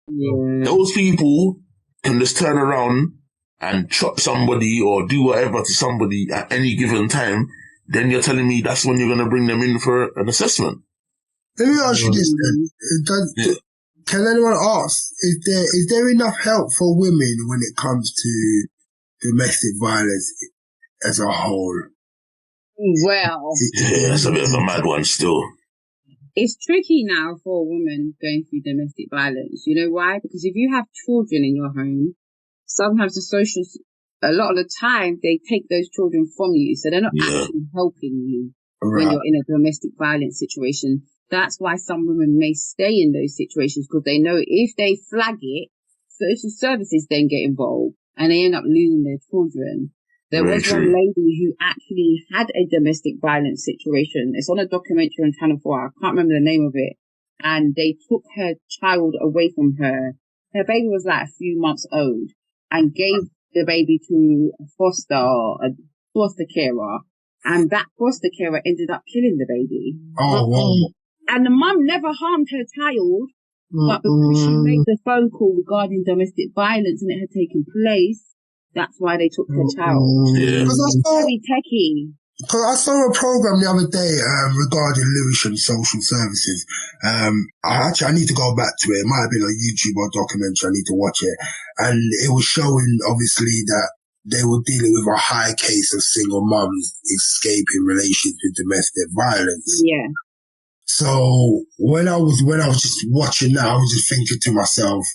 Yeah. Those people can just turn around and chop somebody or do whatever to somebody at any given time. Then you're telling me that's when you're going to bring them in for an assessment. Let me ask you this then. Can anyone ask, is there enough help for women when it comes to domestic violence as a whole? Well, yeah, that's a bit of a mad one still. It's tricky now for a woman going through domestic violence. You know why? Because if you have children in your home, sometimes a lot of the time, they take those children from you. So they're not actually helping you when you're in a domestic violence situation. That's why some women may stay in those situations, because they know if they flag it, social services then get involved and they end up losing their children. There was one lady who actually had a domestic violence situation. It's on a documentary on Channel 4. I can't remember the name of it. And they took her child away from her. Her baby was like a few months old, and gave the baby to a foster carer. And that foster carer ended up killing the baby. Oh, wow. And the mum never harmed her child, but because she made the phone call regarding domestic violence and it had taken place, that's why they took her child. Yeah. Very techie. Because I saw a program the other day regarding Lewisham social services. I need to go back to it. It might have been on YouTube or documentary. I need to watch it. And it was showing, obviously, that they were dealing with a high case of single mums escaping relations with domestic violence. Yeah. So when I was just watching that, I was just thinking to myself,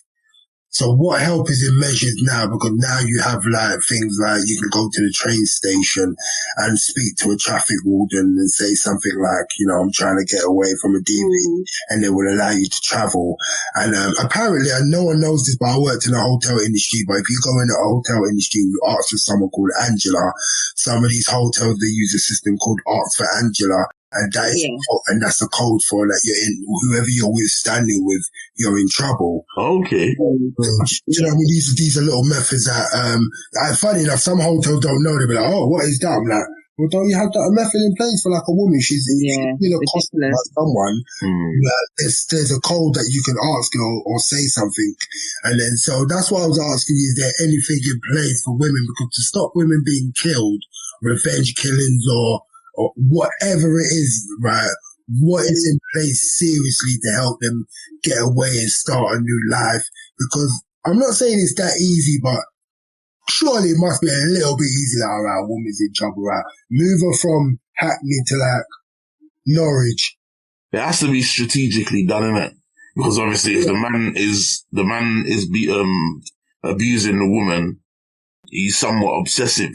so what help is in measures now? Because now you have like things like you can go to the train station and speak to a traffic warden and say something like, you know, I'm trying to get away from a DV, and they will allow you to travel. And apparently, and no one knows this, but I worked in the hotel industry. But if you go in the hotel industry, you ask for someone called Angela. Some of these hotels, they use a system called Ask for Angela. And that is, and that's the code for that you're in, whoever you're standing with, you're in trouble. Okay. You know, I mean, these are little methods that, funny enough, some hotels don't know. They'll be like, oh, what is that? I'm like, well, don't you have that method in place for like a woman? She's in a costume like someone. There's a code that you can ask or say something. And then, so that's why I was asking you, is there anything in place for women? Because to stop women being killed, revenge killings or whatever it is, right? What is in place seriously to help them get away and start a new life? Because I'm not saying it's that easy, but surely it must be a little bit easy. Like, alright, a woman's in trouble, right? Move her from Hackney to like Norwich. It has to be strategically done, innit? Because obviously, if the man is abusing the woman, he's somewhat obsessive.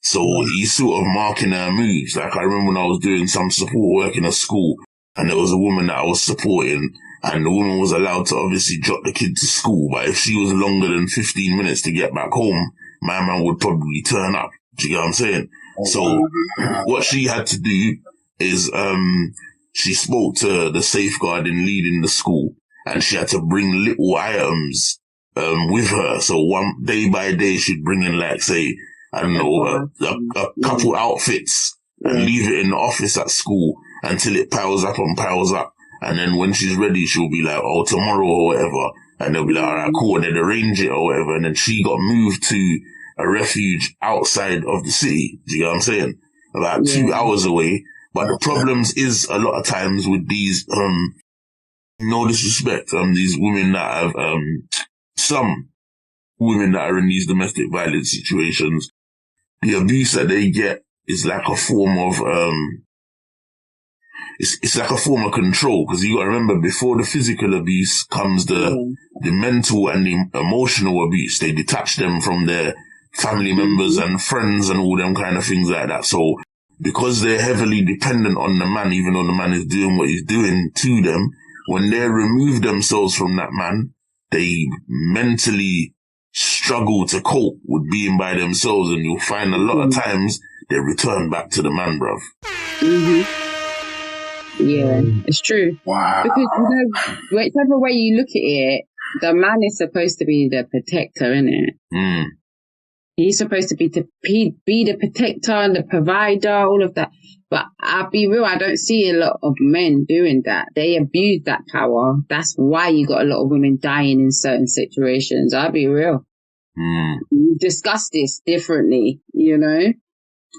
So he's sort of marking her moves. Like I remember when I was doing some support work in a school, and there was a woman that I was supporting, and the woman was allowed to obviously drop the kid to school. But if she was longer than 15 minutes to get back home, my man would probably turn up. Do you get what I'm saying? So what she had to do is she spoke to the safeguarding lead in the school, and she had to bring little items with her. So one day by day, she'd bring in, like, say, I don't know, a couple outfits and leave it in the office at school until it piles up and piles up. And then when she's ready, she'll be like, oh, tomorrow or whatever. And they'll be like, all right, cool. And they'd arrange it or whatever. And then she got moved to a refuge outside of the city. Do you know what I'm saying? About 2 hours away. But the problems is a lot of times with these, no disrespect, these women that have, some women that are in these domestic violence situations, the abuse that they get is like a form of, it's like a form of control, because you gotta remember, before the physical abuse comes the mental and the emotional abuse. They detach them from their family members and friends and all them kind of things like that. So because they're heavily dependent on the man, even though the man is doing what he's doing to them, when they remove themselves from that man, they mentally struggle to cope with being by themselves, and you'll find a lot of times they return back to the man, bruv. Yeah, it's true. Wow. Because, you know, whichever way you look at it, the man is supposed to be the protector, isn't it? Mm. He's supposed to be the protector and the provider, all of that. But I'll be real, I don't see a lot of men doing that. They abuse that power. That's why you got a lot of women dying in certain situations. I'll be real. We discuss this differently, you know?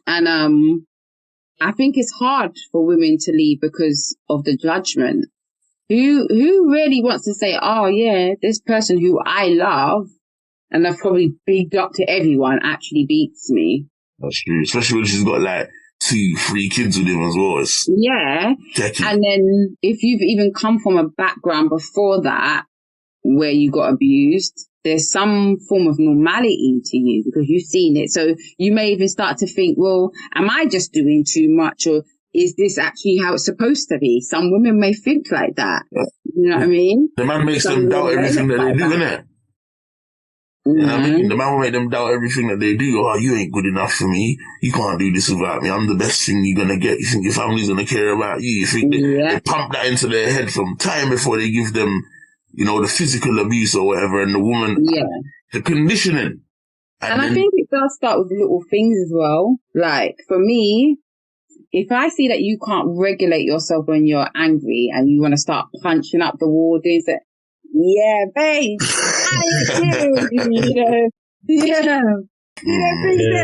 And I think it's hard for women to leave because of the judgment. Who really wants to say, oh yeah, this person who I love, and I've probably bigged up to everyone, actually beats me. That's true. Especially when she's got like 2-3 kids with him as well. Yeah. And then if you've even come from a background before that where you got abused, there's some form of normality to you because you've seen it. So you may even start to think, well, am I just doing too much, or is this actually how it's supposed to be? Some women may think like that. Yeah. You know what I mean? The man makes them doubt everything that they do, innit? You know what I mean? The man will make them doubt everything that they do. Oh, you ain't good enough for me. You can't do this without me. I'm the best thing you're going to get. You think your family's going to care about you. You think they pump that into their head from time before they give them, you know, the physical abuse or whatever. And the woman, the conditioning. And I think it does start with little things as well. Like, for me, if I see that you can't regulate yourself when you're angry and you want to start punching up the wall, doing that, yeah, babe, I do, you know, things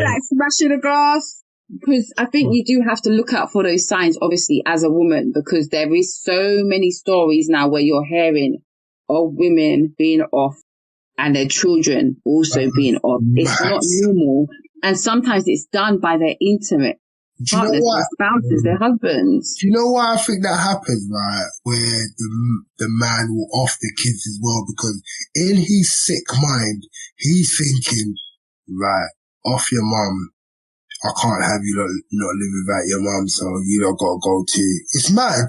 like smashing the glass. Because I think you do have to look out for those signs, obviously, as a woman, because there is so many stories now where you're hearing of women being off and their children also being off. It's not normal. And sometimes it's done by their intimate partners, their spouses, their husbands. Do you know why I think that happens, right? Where the man will off the kids as well, because in his sick mind, he's thinking, right, off your mum. I can't have you not live without your mum, so you don't gotta go too. It's mad.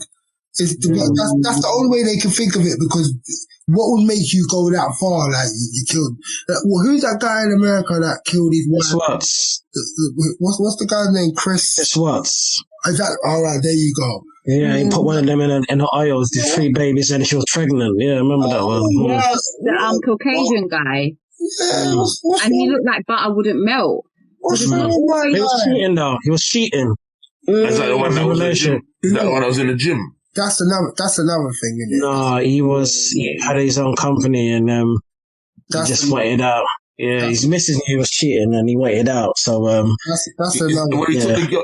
That's the only way they can think of it, because what would make you go that far? Like, you killed, who's that guy in America that killed his wife? What's the guy's name? Chris Watts. Is that, alright, there you go. Yeah, he put one of them in her oils, the 3 babies, and she was pregnant. Yeah, I remember that one. Yes, the Caucasian guy. Yeah, and he looked like butter wouldn't melt. What's wrong with He was cheating though. He was cheating. Is that the one that was in the gym? Is that the one that was in the gym? That's another thing, isn't it? No, he had his own company and he just waited out. Yeah, his missus knew he was cheating and he waited out. So that's another.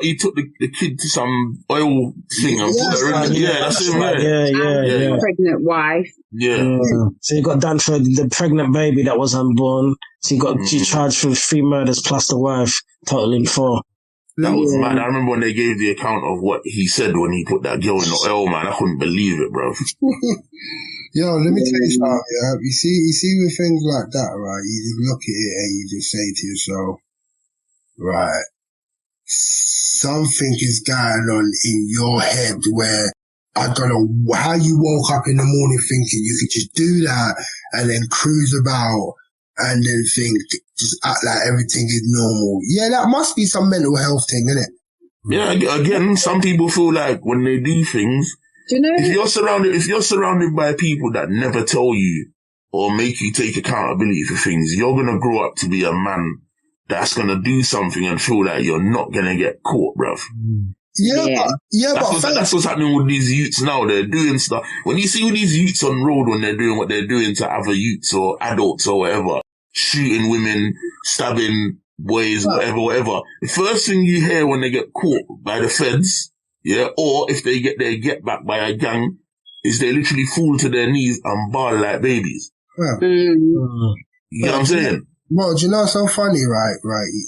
He took the kid to some oil thing and put her in. Yeah, that's him. Yeah. Pregnant wife. Yeah. So he got done for the pregnant baby that was unborn. So he charged for 3 murders plus the wife, totaling 4. That was mad. I remember when they gave the account of what he said when he put that girl in the oil, man. I couldn't believe it, bro. Yo, let me tell you something, yeah. You see with things like that, right, you just look at it and you just say to yourself, right, something is going on in your head where I don't know how you woke up in the morning thinking you could just do that and then cruise about and then just act like everything is normal. Yeah, that must be some mental health thing, isn't it? Yeah, again, some people feel like when they do things, do you know, if you're surrounded by people that never tell you or make you take accountability for things, you're gonna grow up to be a man that's gonna do something and feel like you're not gonna get caught, bruv. That's what's happening with these youths now. They're doing stuff. When you see these youths on road, when they're doing what they're doing to other youths or adults or whatever, shooting women, stabbing boys, whatever. The first thing you hear when they get caught by the feds, or if they get their get back by a gang, is they literally fall to their knees and bawl like babies. Yeah. You know what I'm saying? Well, do you know what's so funny, right?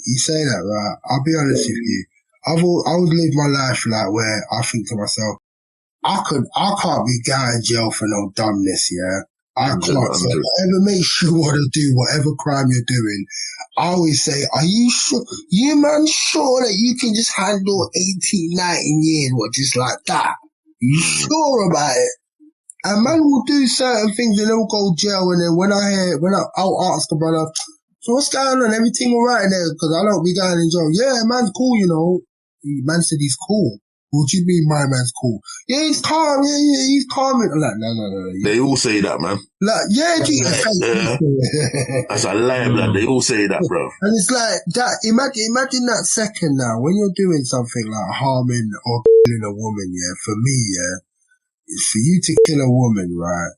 You say that, right? I'll be honest with you. I've always lived my life like where I think to myself, I can't be going in jail for no dumbness, yeah? I can't. So whatever makes you want to do whatever crime you're doing, I always say, are you sure, sure that you can just handle 18, 19 years or just like that? You sure about it? And man will do certain things and they'll go jail, and then when I'll ask the brother, so what's going on? Everything alright in there? Because I don't be going in jail. Yeah, man's cool, you know. Man said he's cool. What do you mean my man's cool? Yeah, he's calm. Yeah, he's calm. I'm like, no. Yeah. They all say that, man. Like, yeah, that's a lie, man. They all say that, bro. And it's like that. Imagine that second now when you're doing something like harming or killing a woman. Yeah, for me, yeah, it's for you to kill a woman, right?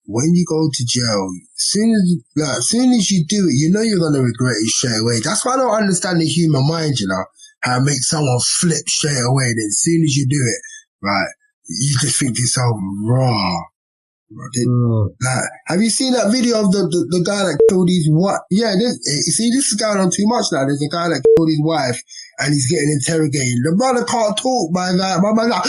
When you go to jail, soon as you do it, you know you're gonna regret it straight away. That's why I don't understand the human mind, you know, how it makes someone flip straight away. Then as soon as you do it, right, you just think to yourself, raw. Like, have you seen that video of the guy that killed his wife? Yeah, this is going on too much now. There's a guy that killed his wife and he's getting interrogated. The brother can't talk, my man like,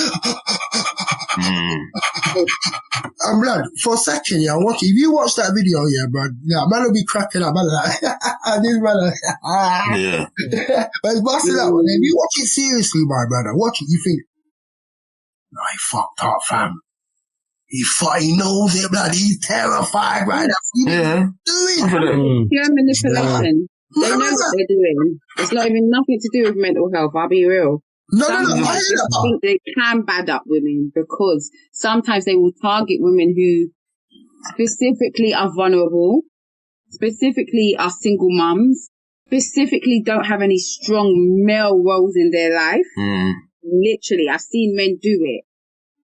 I'm blood for a second, yeah. If you watch that video, yeah, bro, yeah, man will be cracking up, man. Like, this man, yeah. But it's busting up. If you watch it seriously, my brother, watch it. You think, no, he fucked up, fam. He knows it, blood. He's terrified, right? That's what he's doing. Pure manipulation. They know what they're doing. It's not even nothing to do with mental health. I'll be real. No. I think they can bad up women because sometimes they will target women who specifically are vulnerable, specifically are single mums, specifically don't have any strong male roles in their life. Literally, I've seen men do it.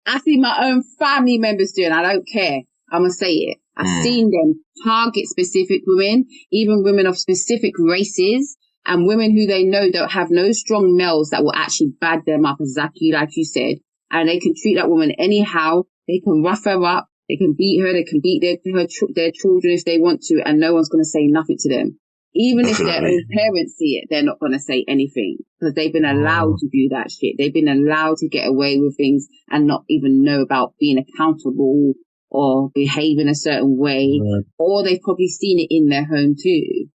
I've seen my own family members do it. I don't care. I'm going to say it. I've seen them target specific women, even women of specific races, and women who they know don't have no strong males that will actually bad them up, exactly like you said. And they can treat that woman anyhow. They can rough her up. They can beat her. They can beat their children if they want to, and no one's going to say nothing to them. Even if their own parents see it, they're not going to say anything because they've been allowed to do that shit. They've been allowed to get away with things and not even know about being accountable or behaving a certain way, or they've probably seen it in their home too.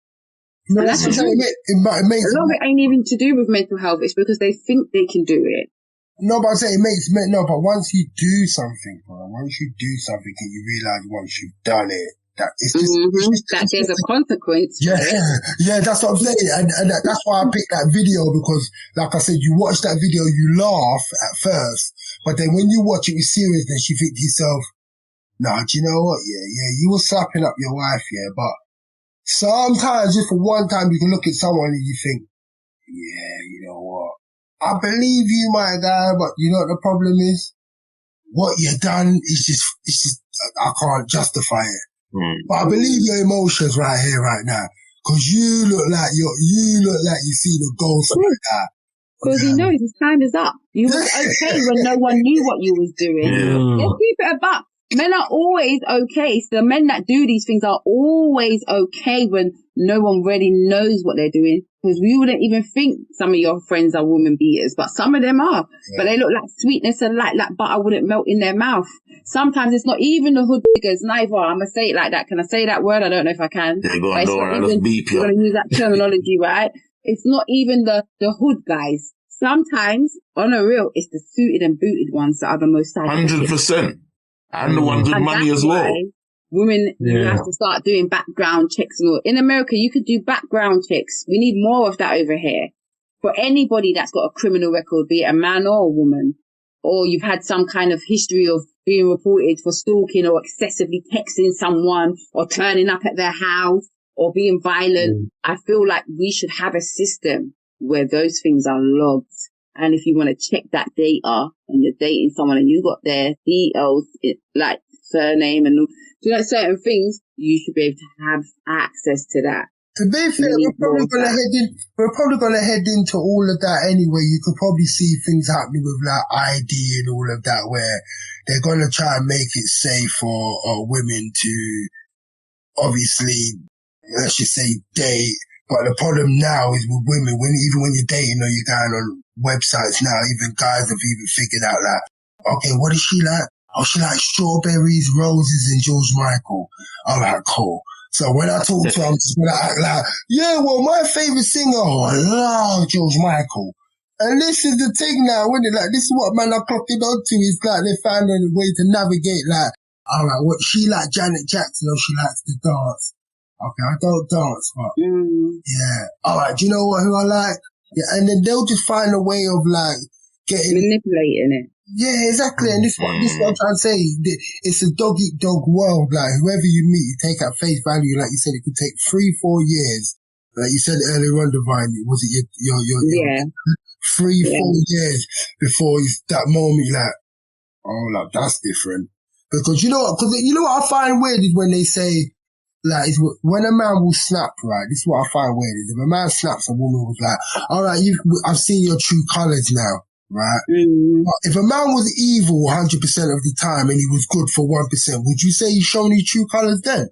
No, that's what it makes. A lot of it ain't even to do with mental health. It's because they think they can do it. No, but I'm saying but once you do something, bro, once you do something and you realise once you've done it, that it's just, that there's a consequence. Yeah, that's what I'm saying. And that's why I picked that video because, like I said, you watch that video, you laugh at first, but then when you watch it with seriousness, you think to yourself, nah, do you know what? Yeah, you were slapping up your wife, yeah, but sometimes, just for one time, you can look at someone and you think, yeah, you know what? I believe you, my guy, but you know what the problem is? What you done is just, I can't justify it. But I believe your emotions right here, right now. Cause you look like you see the ghost right now. Because he knows his time is up. You was okay when no one knew what you was doing. Let's keep it a buck. Men are always okay. So the men that do these things are always okay when no one really knows what they're doing. Because we wouldn't even think some of your friends are woman beaters, but some of them are. Yeah. But they look like sweetness and like butter wouldn't melt in their mouth. Sometimes it's not even the hood niggas, neither. I'm going to say it like that. Can I say that word? I don't know if I can. Yeah, go on, don't worry, beep you. I'm going to use that terminology, right? It's not even the hood guys. Sometimes, on a real, it's the suited and booted ones that are the most psychotic. 100%. And the ones with money as well. Women, you have to start doing background checks and all. In America, you could do background checks. We need more of that over here. For anybody that's got a criminal record, be it a man or a woman, or you've had some kind of history of being reported for stalking or excessively texting someone or turning up at their house or being violent, I feel like we should have a system where those things are logged. And if you want to check that data and you're dating someone and you got their details, like surname and certain things, you should be able to have access to that. To be fair, we're probably going to head into all of that anyway. You could probably see things happening with like ID and all of that where they're going to try and make it safe for women to obviously, let's just say, date. But the problem now is with women, even when you're dating or you're going on websites now, even guys have even figured out like, okay, what is she like? Oh, she likes strawberries, roses, and George Michael. All right, cool. So when I talk to her, I'm just going to act like, yeah, well, my favorite singer, I love George Michael. And this is the thing now, isn't it? Like, this is what man are clocking onto. It's like they found a way to navigate, like, all right, what she like Janet Jackson or she likes to dance. Okay, I don't dance, but yeah. All right, do you know who I like? Yeah, and then they'll just find a way of like manipulating it. Yeah, exactly. And this what I'm trying to say. It's a dog eat dog world. Like whoever you meet, you take at face value. Like you said, it could take 3-4 years. Like you said earlier on, Divine, was it your 3-4 years before that moment, like, oh, like that's different. Because you know what I find weird is when they say, like, when a man will snap, right? This is what I find weird is if a man snaps, a woman was like, all right, I've seen your true colors now, right? If a man was evil 100% of the time and he was good for 1%, would you say he's shown his true colors then?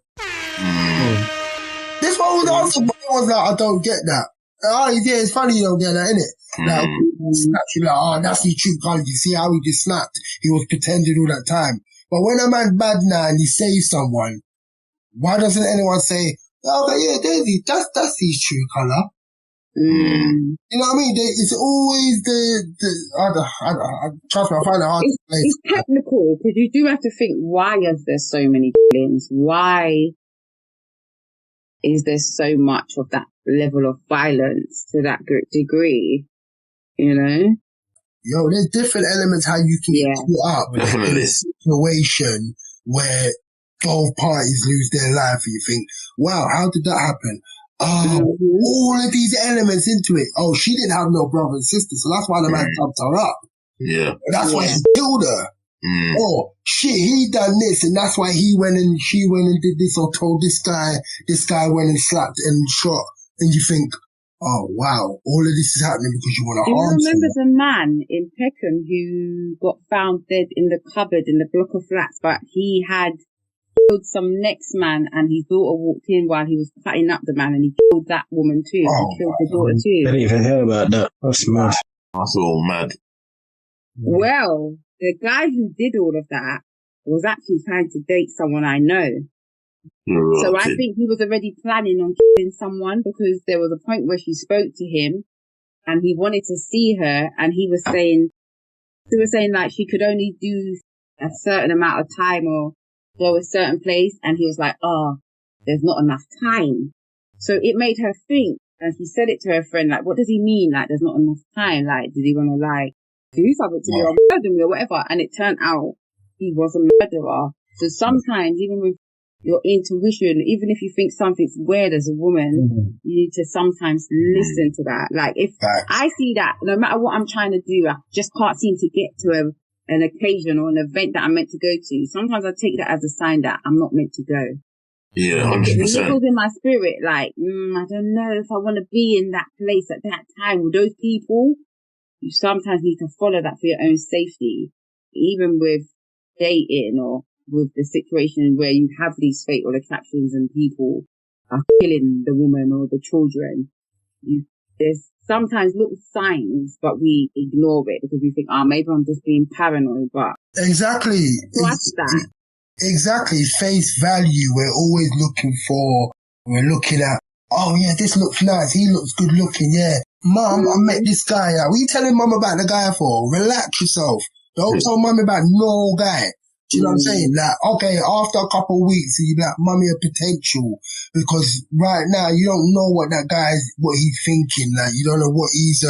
This one was also, but I was like, I don't get that. Oh, yeah, it's funny you don't get that, innit? Like, snaps, you're like, oh, that's his true colors. You see how he just snapped? He was pretending all that time. But when a man's bad now and he saves someone, why doesn't anyone say, oh, but yeah, that's his true colour? You know what I mean? It's always trust me, I find it hard to explain. It's technical, because you do have to think, why is there so many killings? Why is there so much of that level of violence to that degree? You know? Yo, there's different elements how you can get caught up in a situation where both parties lose their life and you think, wow, how did that happen? All of these elements into it. Oh, she didn't have no brother and sister, so that's why the man thumped her up. Yeah. That's why he killed her. Oh, shit, he done this, and that's why she went and did this, or told this guy went and slapped and shot. And you think, oh, wow, all of this is happening because you want to harm someone. Do you remember the man in Peckham who got found dead in the cupboard in the block of flats, but he had killed some next man and his daughter walked in while he was cutting up the man and he killed that woman too. He killed the daughter too. I didn't even hear about that. That's mad. That's all mad. Well, the guy who did all of that was actually trying to date someone I know. So I think he was already planning on killing someone, because there was a point where she spoke to him and he wanted to see her, and he was saying like she could only do a certain amount of time or go a certain place, and he was like, oh, there's not enough time. So it made her think, and she said it to her friend, like, what does he mean? Like, there's not enough time? Like, did he want to, like, do something to me or murder me or whatever? And it turned out he was a murderer. So sometimes, even with your intuition, even if you think something's weird as a woman, you need to sometimes listen to that. Like, if I see that, no matter what I'm trying to do, I just can't seem to get to an occasion or an event that I'm meant to go to. Sometimes I take that as a sign that I'm not meant to go. Yeah, 100%. It niggles in my spirit, like, I don't know if I want to be in that place at that time with those people. You sometimes need to follow that for your own safety, even with dating or with the situation where you have these fatal attractions and people are killing the woman or the children. There's sometimes little signs, but we ignore it because we think, maybe I'm just being paranoid, but... Exactly. What's that? Exactly. Face value. We're looking at, oh yeah, this looks nice. He looks good looking. Yeah. Mum, I met this guy. What are you telling mum about the guy for? Relax yourself. Don't tell mum about no guy. Do you know what I'm saying? Like, okay, after a couple of weeks, you be like, mummy, a potential. Because right now, you don't know what that guy's, what he's thinking. Like, you don't know what he's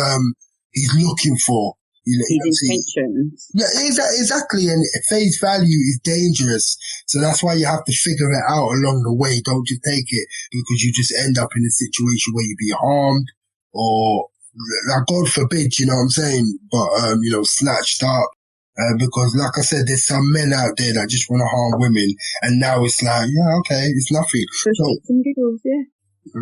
looking for. You know, his intentions. Yeah, exactly. And face value is dangerous. So that's why you have to figure it out along the way. Don't just take it because you just end up in a situation where you be harmed or, like, God forbid, you know what I'm saying? But, snatched up. Because like I said, there's some men out there that just want to harm women. And now it's like, yeah, okay, it's nothing. So some giggles, yeah.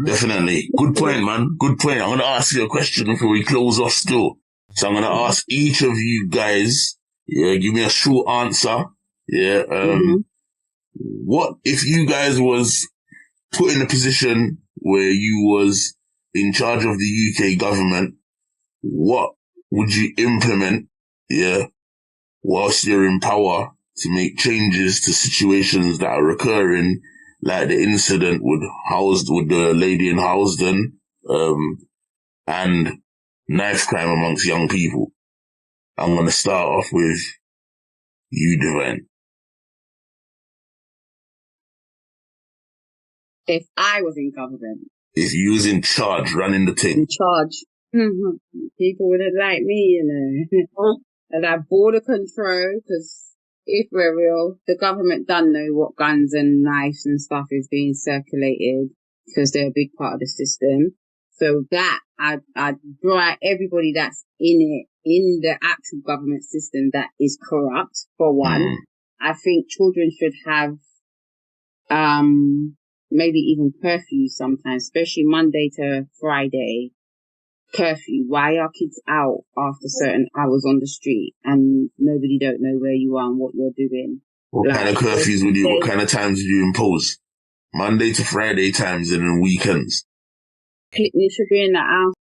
Definitely. Good point, man. Good point. I'm going to ask you a question before we close off still. So I'm going to ask each of you guys, give me a short answer. What if you guys was put in a position where you was in charge of the UK government? What would you implement, whilst you're in power to make changes to situations that are occurring, like the incident with the lady in Housden, and knife crime amongst young people? I'm going to start off with you, Divine. If I was in government. If you was in charge, running the thing. In charge. People wouldn't like me, and that border control, because if we're real, the government don't know what guns and knives and stuff is being circulated because they're a big part of the system. So that I'd draw out everybody that's in the actual government system that is corrupt, for one. I think children should have maybe even curfew sometimes, especially Monday to Friday curfew. Why are kids out after certain hours on the street and nobody don't know where you are and what you're doing? What kind of curfews what kind of times would you impose? Monday to Friday times and then weekends? You should be in the house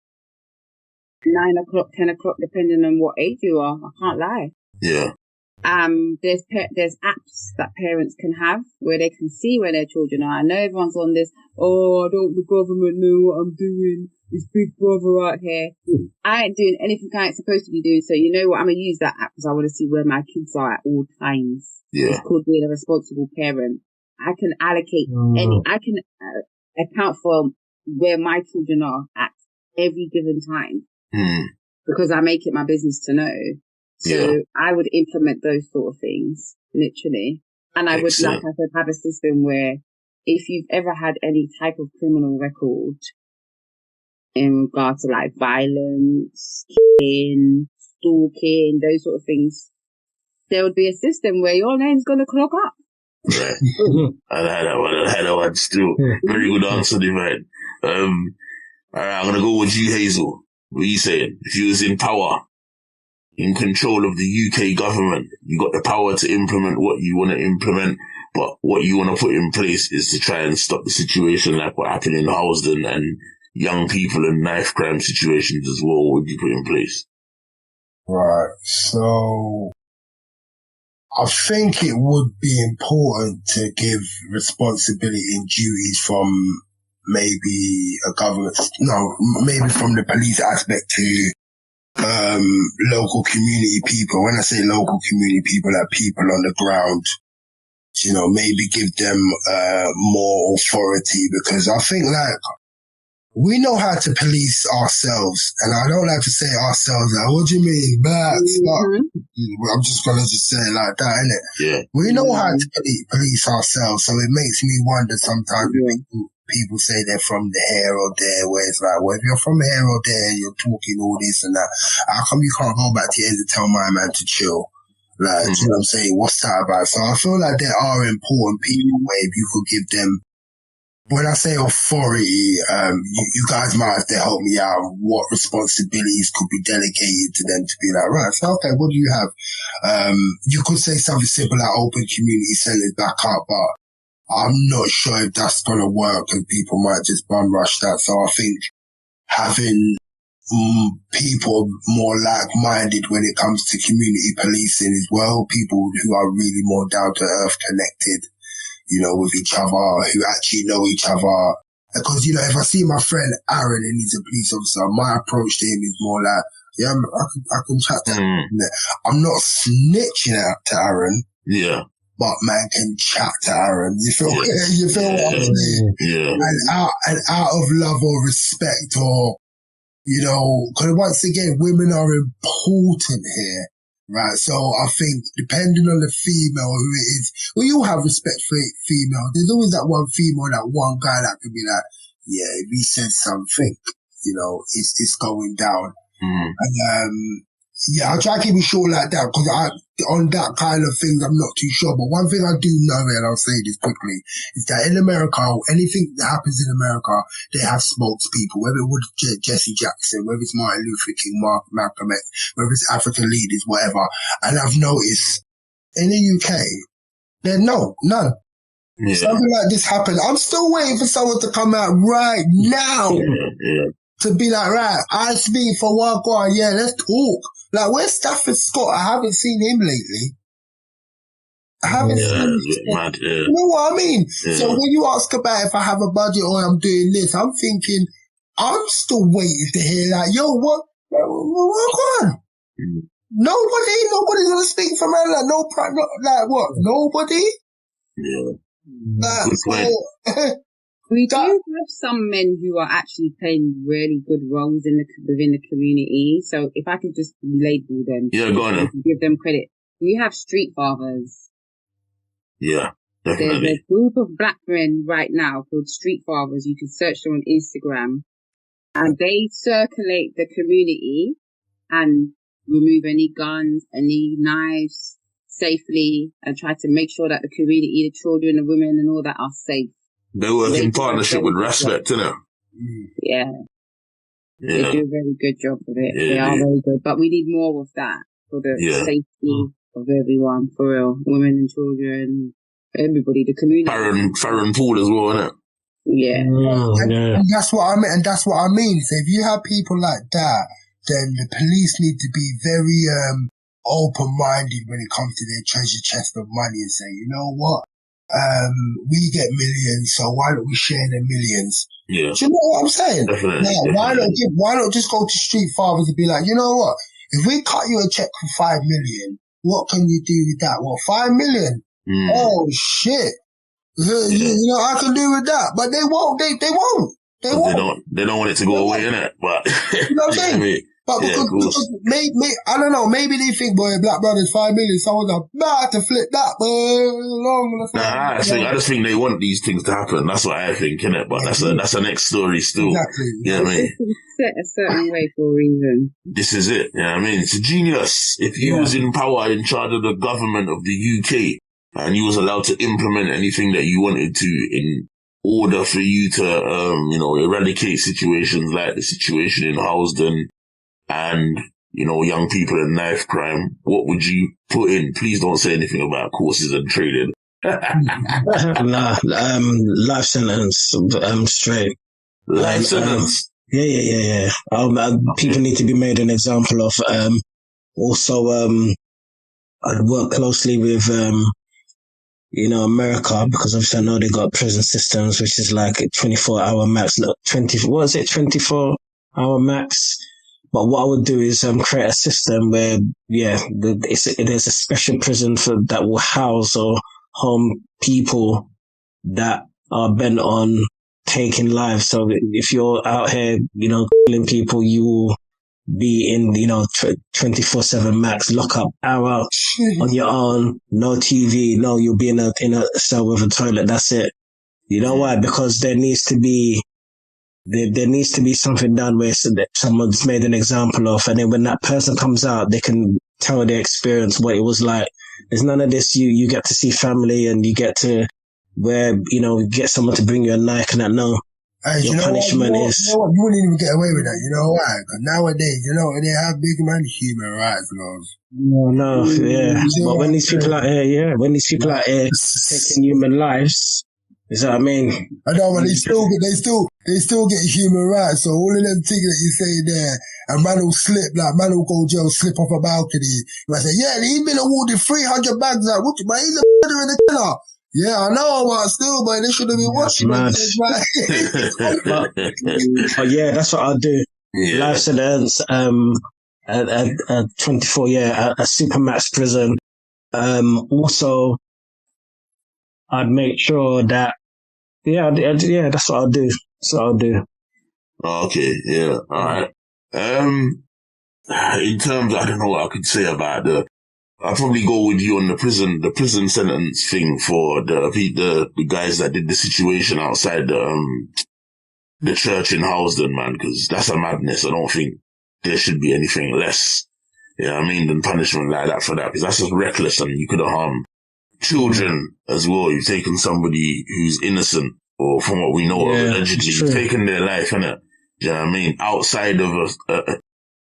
9 o'clock, 10 o'clock, depending on what age you are. I can't lie. Yeah. There's apps that parents can have where they can see where their children are. I know everyone's on this, I don't the government know what I'm doing. It's Big Brother out here. I ain't doing anything I ain't supposed to be doing. So you know what? I'm going to use that app because I want to see where my kids are at all times. Yeah. It's called being a responsible parent. I can allocate I can account for where my children are at every given time because I make it my business to know. So I would implement those sort of things, literally. And I would, like I said, have a system where if you've ever had any type of criminal record in regard to like violence, killing, stalking, those sort of things, there would be a system where your name's going to clock up. Right. I had that one still. Very good answer, Divine. Alright, I'm going to go with you, Hazel. What are you saying? If you was in power, in control of the UK government, you got the power to implement what you want to implement, but what you want to put in place is to try and stop the situation like what happened in Housden and young people and knife crime situations as well. What would you put in place? Right. So I think it would be important to give responsibility and duties from maybe maybe from the police aspect to local community people. When I say local community people, like people on the ground, maybe give them more authority, because I think like we know how to police ourselves, and I don't like to say ourselves like, what do you mean? I'm just gonna say it like that, innit? Yeah. We know how to police ourselves, so it makes me wonder sometimes people say they're from the here or there, where it's like, well, if you're from here or there, you're talking all this and that, how come you can't go back to your ends and tell my man to chill? Like, do you know what I'm saying? What's that about? So I feel like there are important people where if you could give them, when I say authority, you guys might have to help me out what responsibilities could be delegated to them to be like, right, so okay, what do you have? You could say something simple like open community centers back up, but I'm not sure if that's going to work because people might just bum rush that. So I think having people more like-minded when it comes to community policing as well, people who are really more down-to-earth connected, with each other, who actually know each other. Because, if I see my friend Aaron and he's a police officer, my approach to him is more like, yeah, I can chat to him. I'm not snitching out to Aaron. Yeah. But man can chat to Aaron. You feel what I'm saying? Yeah. And out of love or respect or, because once again, women are important here, right? So I think depending on the female who it is, we all have respect for female. There's always that one female, that one guy that can be like, yeah, if he said something, it's going down. And, I'll try to keep it short like that because on that kind of thing, I'm not too sure. But one thing I do know, and I'll say this quickly, is that in America, anything that happens in America, they have spokespeople, whether it was Jesse Jackson, whether it's Martin Luther King, Malcolm X, whether it's African leaders, whatever. And I've noticed in the UK, none. Yeah. Something like this happened. I'm still waiting for someone to come out right now to be like, right, I speak for one guy. Yeah, let's talk. Like, where's Stafford Scott? I haven't seen him lately. I haven't seen him. You know what I mean? Yeah. So when you ask about if I have a budget or I'm doing this, I'm thinking, I'm still waiting to hear like, yo, what on? Nobody's gonna speak for me. Like, what? Nobody? Yeah. Like, We do have some men who are actually playing really good roles within the community. So if I could just label them, go on. Give them credit. We have street fathers. Yeah, definitely. There's a group of black men right now called street fathers. You can search them on Instagram, and they circulate the community and remove any guns, any knives safely, and try to make sure that the community, the children, the women, and all that are safe. They work in partnership with respect, innit? Yeah. They do a very good job of it. They are very good. But we need more of that for the safety of everyone, for real. Women and children, everybody, the community. Farron Pool as well, innit? Yeah. And that's what I mean. So if you have people like that, then the police need to be very open-minded when it comes to their treasure chest of money and say, you know what? We get millions, so why don't we share the millions? Yeah. Do you know what I'm saying? Definitely. Why not just go to street fathers and be like, you know what? If we cut you a check for 5 million, what can you do with that? What, 5 million? Oh shit. You know, I can do with that. But they won't. They won't. They don't want it to go away, innit? But you know what I'm saying? But because maybe, I don't know, maybe they think, boy, Black Brothers 5 million, someone's about to flip that, boy. I just think they want these things to happen. That's what I think, innit? But that's a next story still. Exactly. You know what I mean? Set a certain way for a reason. This is it. You know what I mean? It's a genius. If you was in power, in charge of the government of the UK, and you was allowed to implement anything that you wanted to in order for you to, eradicate situations like the situation in Housden, and, young people in knife crime, what would you put in? Please don't say anything about courses and trading. Life sentence, straight. Life sentence? Yeah. People need to be made an example of. Also, I'd work closely with, America, because obviously I know they got prison systems, which is like a 24-hour max, 24-hour max. But what I would do is create a system where, there's a special prison that will house or home people that are bent on taking lives. So if you're out here, killing people, you will be in, 24/7 max lockup hour on your own, no TV, no, you'll be in a cell with a toilet. That's it. You know why? Because there needs to be something done where someone's made an example of, and then when that person comes out, they can tell their experience, what it was like. There's none of this. You get to see family, and you get to get someone to bring you a knife, and that your punishment is. You wouldn't even get away with that. You know why? Because nowadays, they have big man human rights laws. No, yeah. But when these people out here, taking human lives. Is that what I mean? I know, but they still get human rights. So all of them things that you say there, and man will slip, like man will go jail, slip off a balcony. And I say, yeah, he's been awarded 300 bags out. But he's a murderer and a killer. Yeah, I know, but still, but they should have been watching. But yeah, that's what I'll do. Yeah. Life sentence, a 24, a supermax prison. Also, I'd make sure that, that's what I'll do. Okay, yeah, alright. In terms, I don't know what I could say about I'll probably go with you on the prison sentence thing for the guys that did the situation outside the church in Housden, man, because that's a madness. I don't think there should be anything less, than punishment like that for that, because that's just reckless, and you could have harmed children as well. You've taken somebody who's innocent, or from what we know, allegedly, you've taken their life, innit? Do you know what I mean? Outside of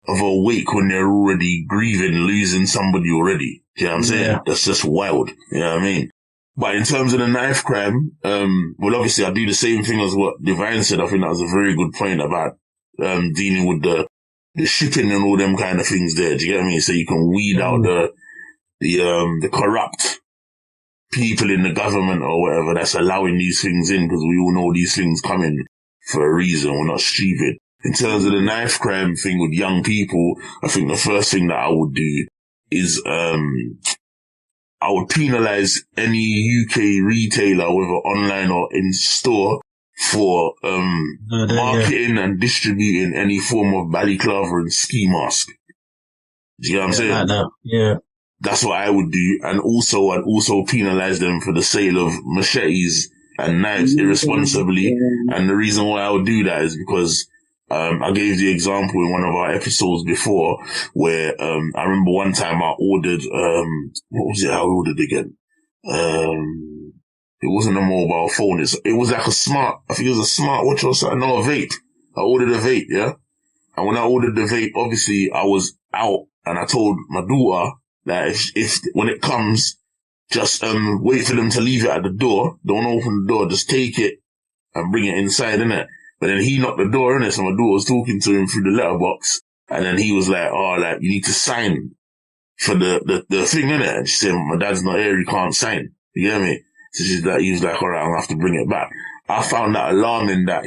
a wake when they're already grieving, losing somebody already. Do you know what I'm saying? Yeah. That's just wild. You know what I mean? But in terms of the knife crime, obviously I do the same thing as what Divine said. I think that was a very good point about, dealing with the shipping and all them kind of things there. Do you get what I mean? So you can weed out the corrupt people in the government or whatever that's allowing these things in, because we all know these things come in for a reason. We're not stupid. In terms of the knife crime thing with young people, I think the first thing that I would do is I would penalise any UK retailer, whether online or in store, for marketing and distributing any form of balaclava and ski mask. Do you know what I'm saying? Like that. Yeah. That's what I would do. And also, I'd also penalize them for the sale of machetes and knives irresponsibly. And the reason why I would do that is because I gave the example in one of our episodes before where I remember one time I ordered what was it I ordered again? It wasn't a mobile phone. It was like I think it was a smartwatch or something. No, a vape. I ordered a vape, yeah? And when I ordered the vape, obviously I was out and I told my daughter that if when it comes, just wait for them to leave it at the door. Don't open the door. Just take it and bring it inside, innit? But then he knocked the door, innit? So my daughter was talking to him through the letterbox. And then he was like, oh, like, you need to sign for the thing, innit? And she said, my dad's not here. He can't sign. You get me? So he was like, all right, I'm gonna have to bring it back. I found that alarming that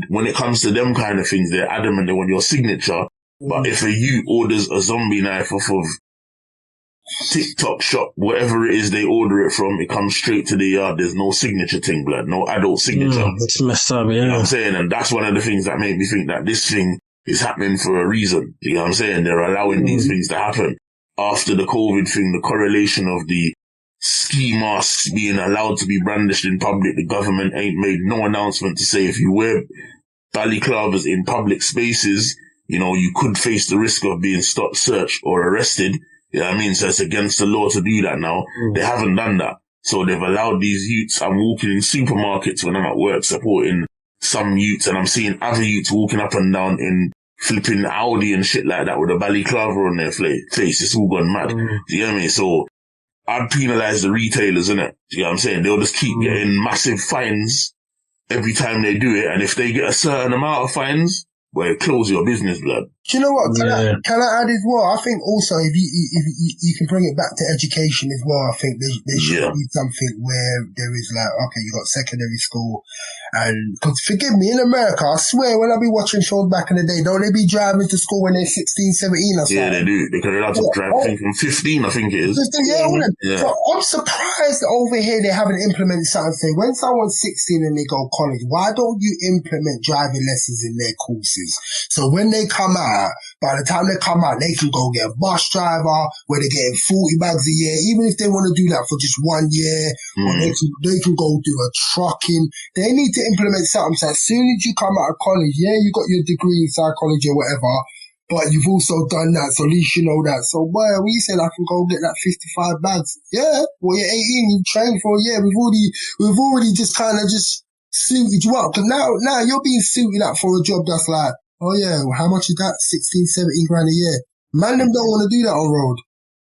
when it comes to them kind of things, they're adamant they want your signature. But if a youth orders a zombie knife off of TikTok shop, whatever it is they order it from, it comes straight to the yard. There's no signature thing, blood. No adult signature. It's messed up, yeah. You know what I'm saying? And that's one of the things that make me think that this thing is happening for a reason. You know what I'm saying? They're allowing these things to happen. After the COVID thing, the correlation of the ski masks being allowed to be brandished in public, the government ain't made no announcement to say if you wear balaclavas in public spaces, you know, you could face the risk of being stopped, searched, or arrested. You know what I mean? So it's against the law to do that now. They haven't done that. So they've allowed these youths. I'm walking in supermarkets when I'm at work supporting some youths, and I'm seeing other youths walking up and down in flipping Audi and shit like that with a balaclava on their face. It's all gone mad. Do you know what I mean? So I'd penalise the retailers, innit? Do you know what I'm saying? They'll just keep getting massive fines every time they do it. And if they get a certain amount of fines, well, close your business, blood. Do you know what? Can I add as well? I think also if you can bring it back to education as well, I think there should be something where there is like, okay, you got secondary school, and because forgive me, in America, I swear when I be watching shows back in the day, don't they be driving to school when they're 16, 17 or something? Yeah, they do. They can allowed to drive, I think, from 15, I think it is. 15, yeah. So I'm surprised over here they haven't implemented something. When someone's 16 and they go college, why don't you implement driving lessons in their courses? So when they come out, by the time they come out, they can go get a bus driver where they're getting 40 bags a year, even if they want to do that for just 1 year, or they can go do a trucking. They need to implement something. So as soon as you come out of college, you got your degree in psychology or whatever, but you've also done that, so at least you know that. So, boy, we said I can go get that 55 bags. Yeah, well, you're 18, you trained for a year. We've already just kind of just suited you up. Because now you're being suited up for a job that's like, oh yeah, well, how much is that? 16, 17 grand a year. Man, them don't want to do that on road.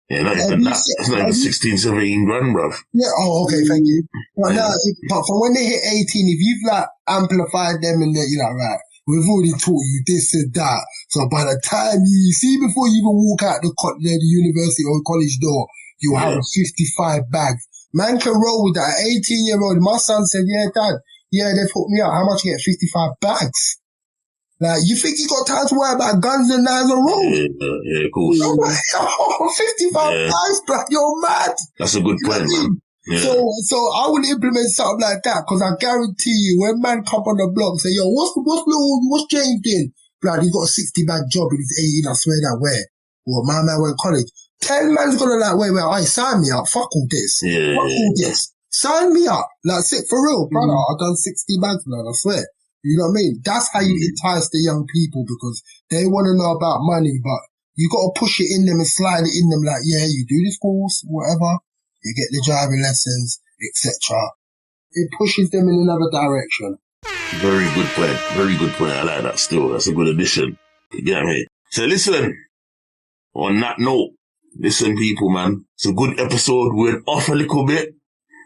Yeah, not even that. It's not even 16, 17 grand, bruv. Yeah, oh, okay, thank you. But now, but for when they hit 18, if you've like amplified them and you're like, right, we've already taught you this and that. So by the time you see, before you even walk out the university or college door, you have 55 bags. Man can roll with that. 18-year-old, my son said, yeah, dad, they've hooked me up. How much you get? 55 bags. Like, you think you got time to worry about guns and knives on road? Yeah, of course. 55 bags, but you're mad. That's a good point, man. Yeah. So I would implement something like that, because I guarantee you, when man come on the block, say, yo, what's James doing? Blood, he got a 60-bag job and he's 18, I swear that way. Well, my man went to college. 10 man's gonna like, wait, sign me up. Fuck all this. Yeah. Fuck all this. Sign me up. Like, sit for real, brother. I've done 60 bags, blood, I swear. You know what I mean? That's how you entice the young people, because they want to know about money, but you got to push it in them and slide it in them like, yeah, you do this course, whatever, you get the driving lessons, etc. It pushes them in another direction. Very good point. Very good point. I like that still. That's a good addition. You get me? So listen, on that note, listen people, man, it's a good episode. We went off a little bit,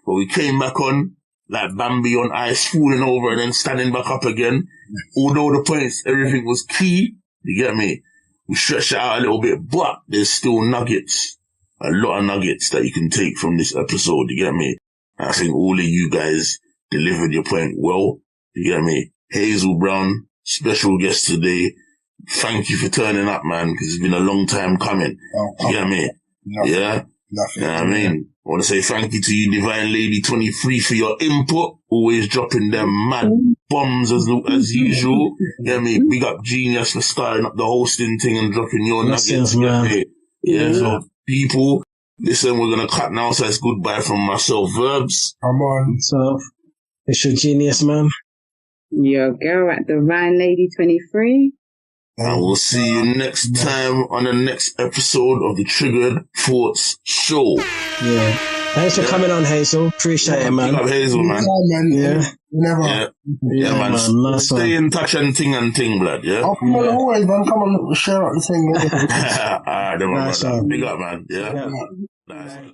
but we came back on like Bambi on ice, falling over and then standing back up again. Although the points, everything was key, you get me? We stretched it out a little bit, but there's still nuggets, a lot of nuggets that you can take from this episode, you get me? I think all of you guys delivered your point well, you get me? Hazell Brown, special guest today. Thank you for turning up, man, because it's been a long time coming. You get me? Yeah. Nothing. You know what I mean? I want to say thank you to you, Divine Lady 23, for your input. Always dropping them mad bombs as usual. You know what I mean? Big up Genius for starting up the hosting thing and dropping your nuggets. Yeah, so people, listen, we're going to cut now, so it's goodbye from myself, Verbz. Come on. So, it's your Genius Man. Your girl at Divine Lady 23. And we'll see you next time on the next episode of the Triggered Thoughts Show. Yeah. Thanks for coming on, Hazell. Appreciate it, man. Big up Hazell, man. Yeah. Yeah, man. Nice Stay in touch and ting, blood, yeah? Oh, come on, always, man. Come on, share out the thing. Alright, then, man. Big up, man. Yeah? Yeah. Nice.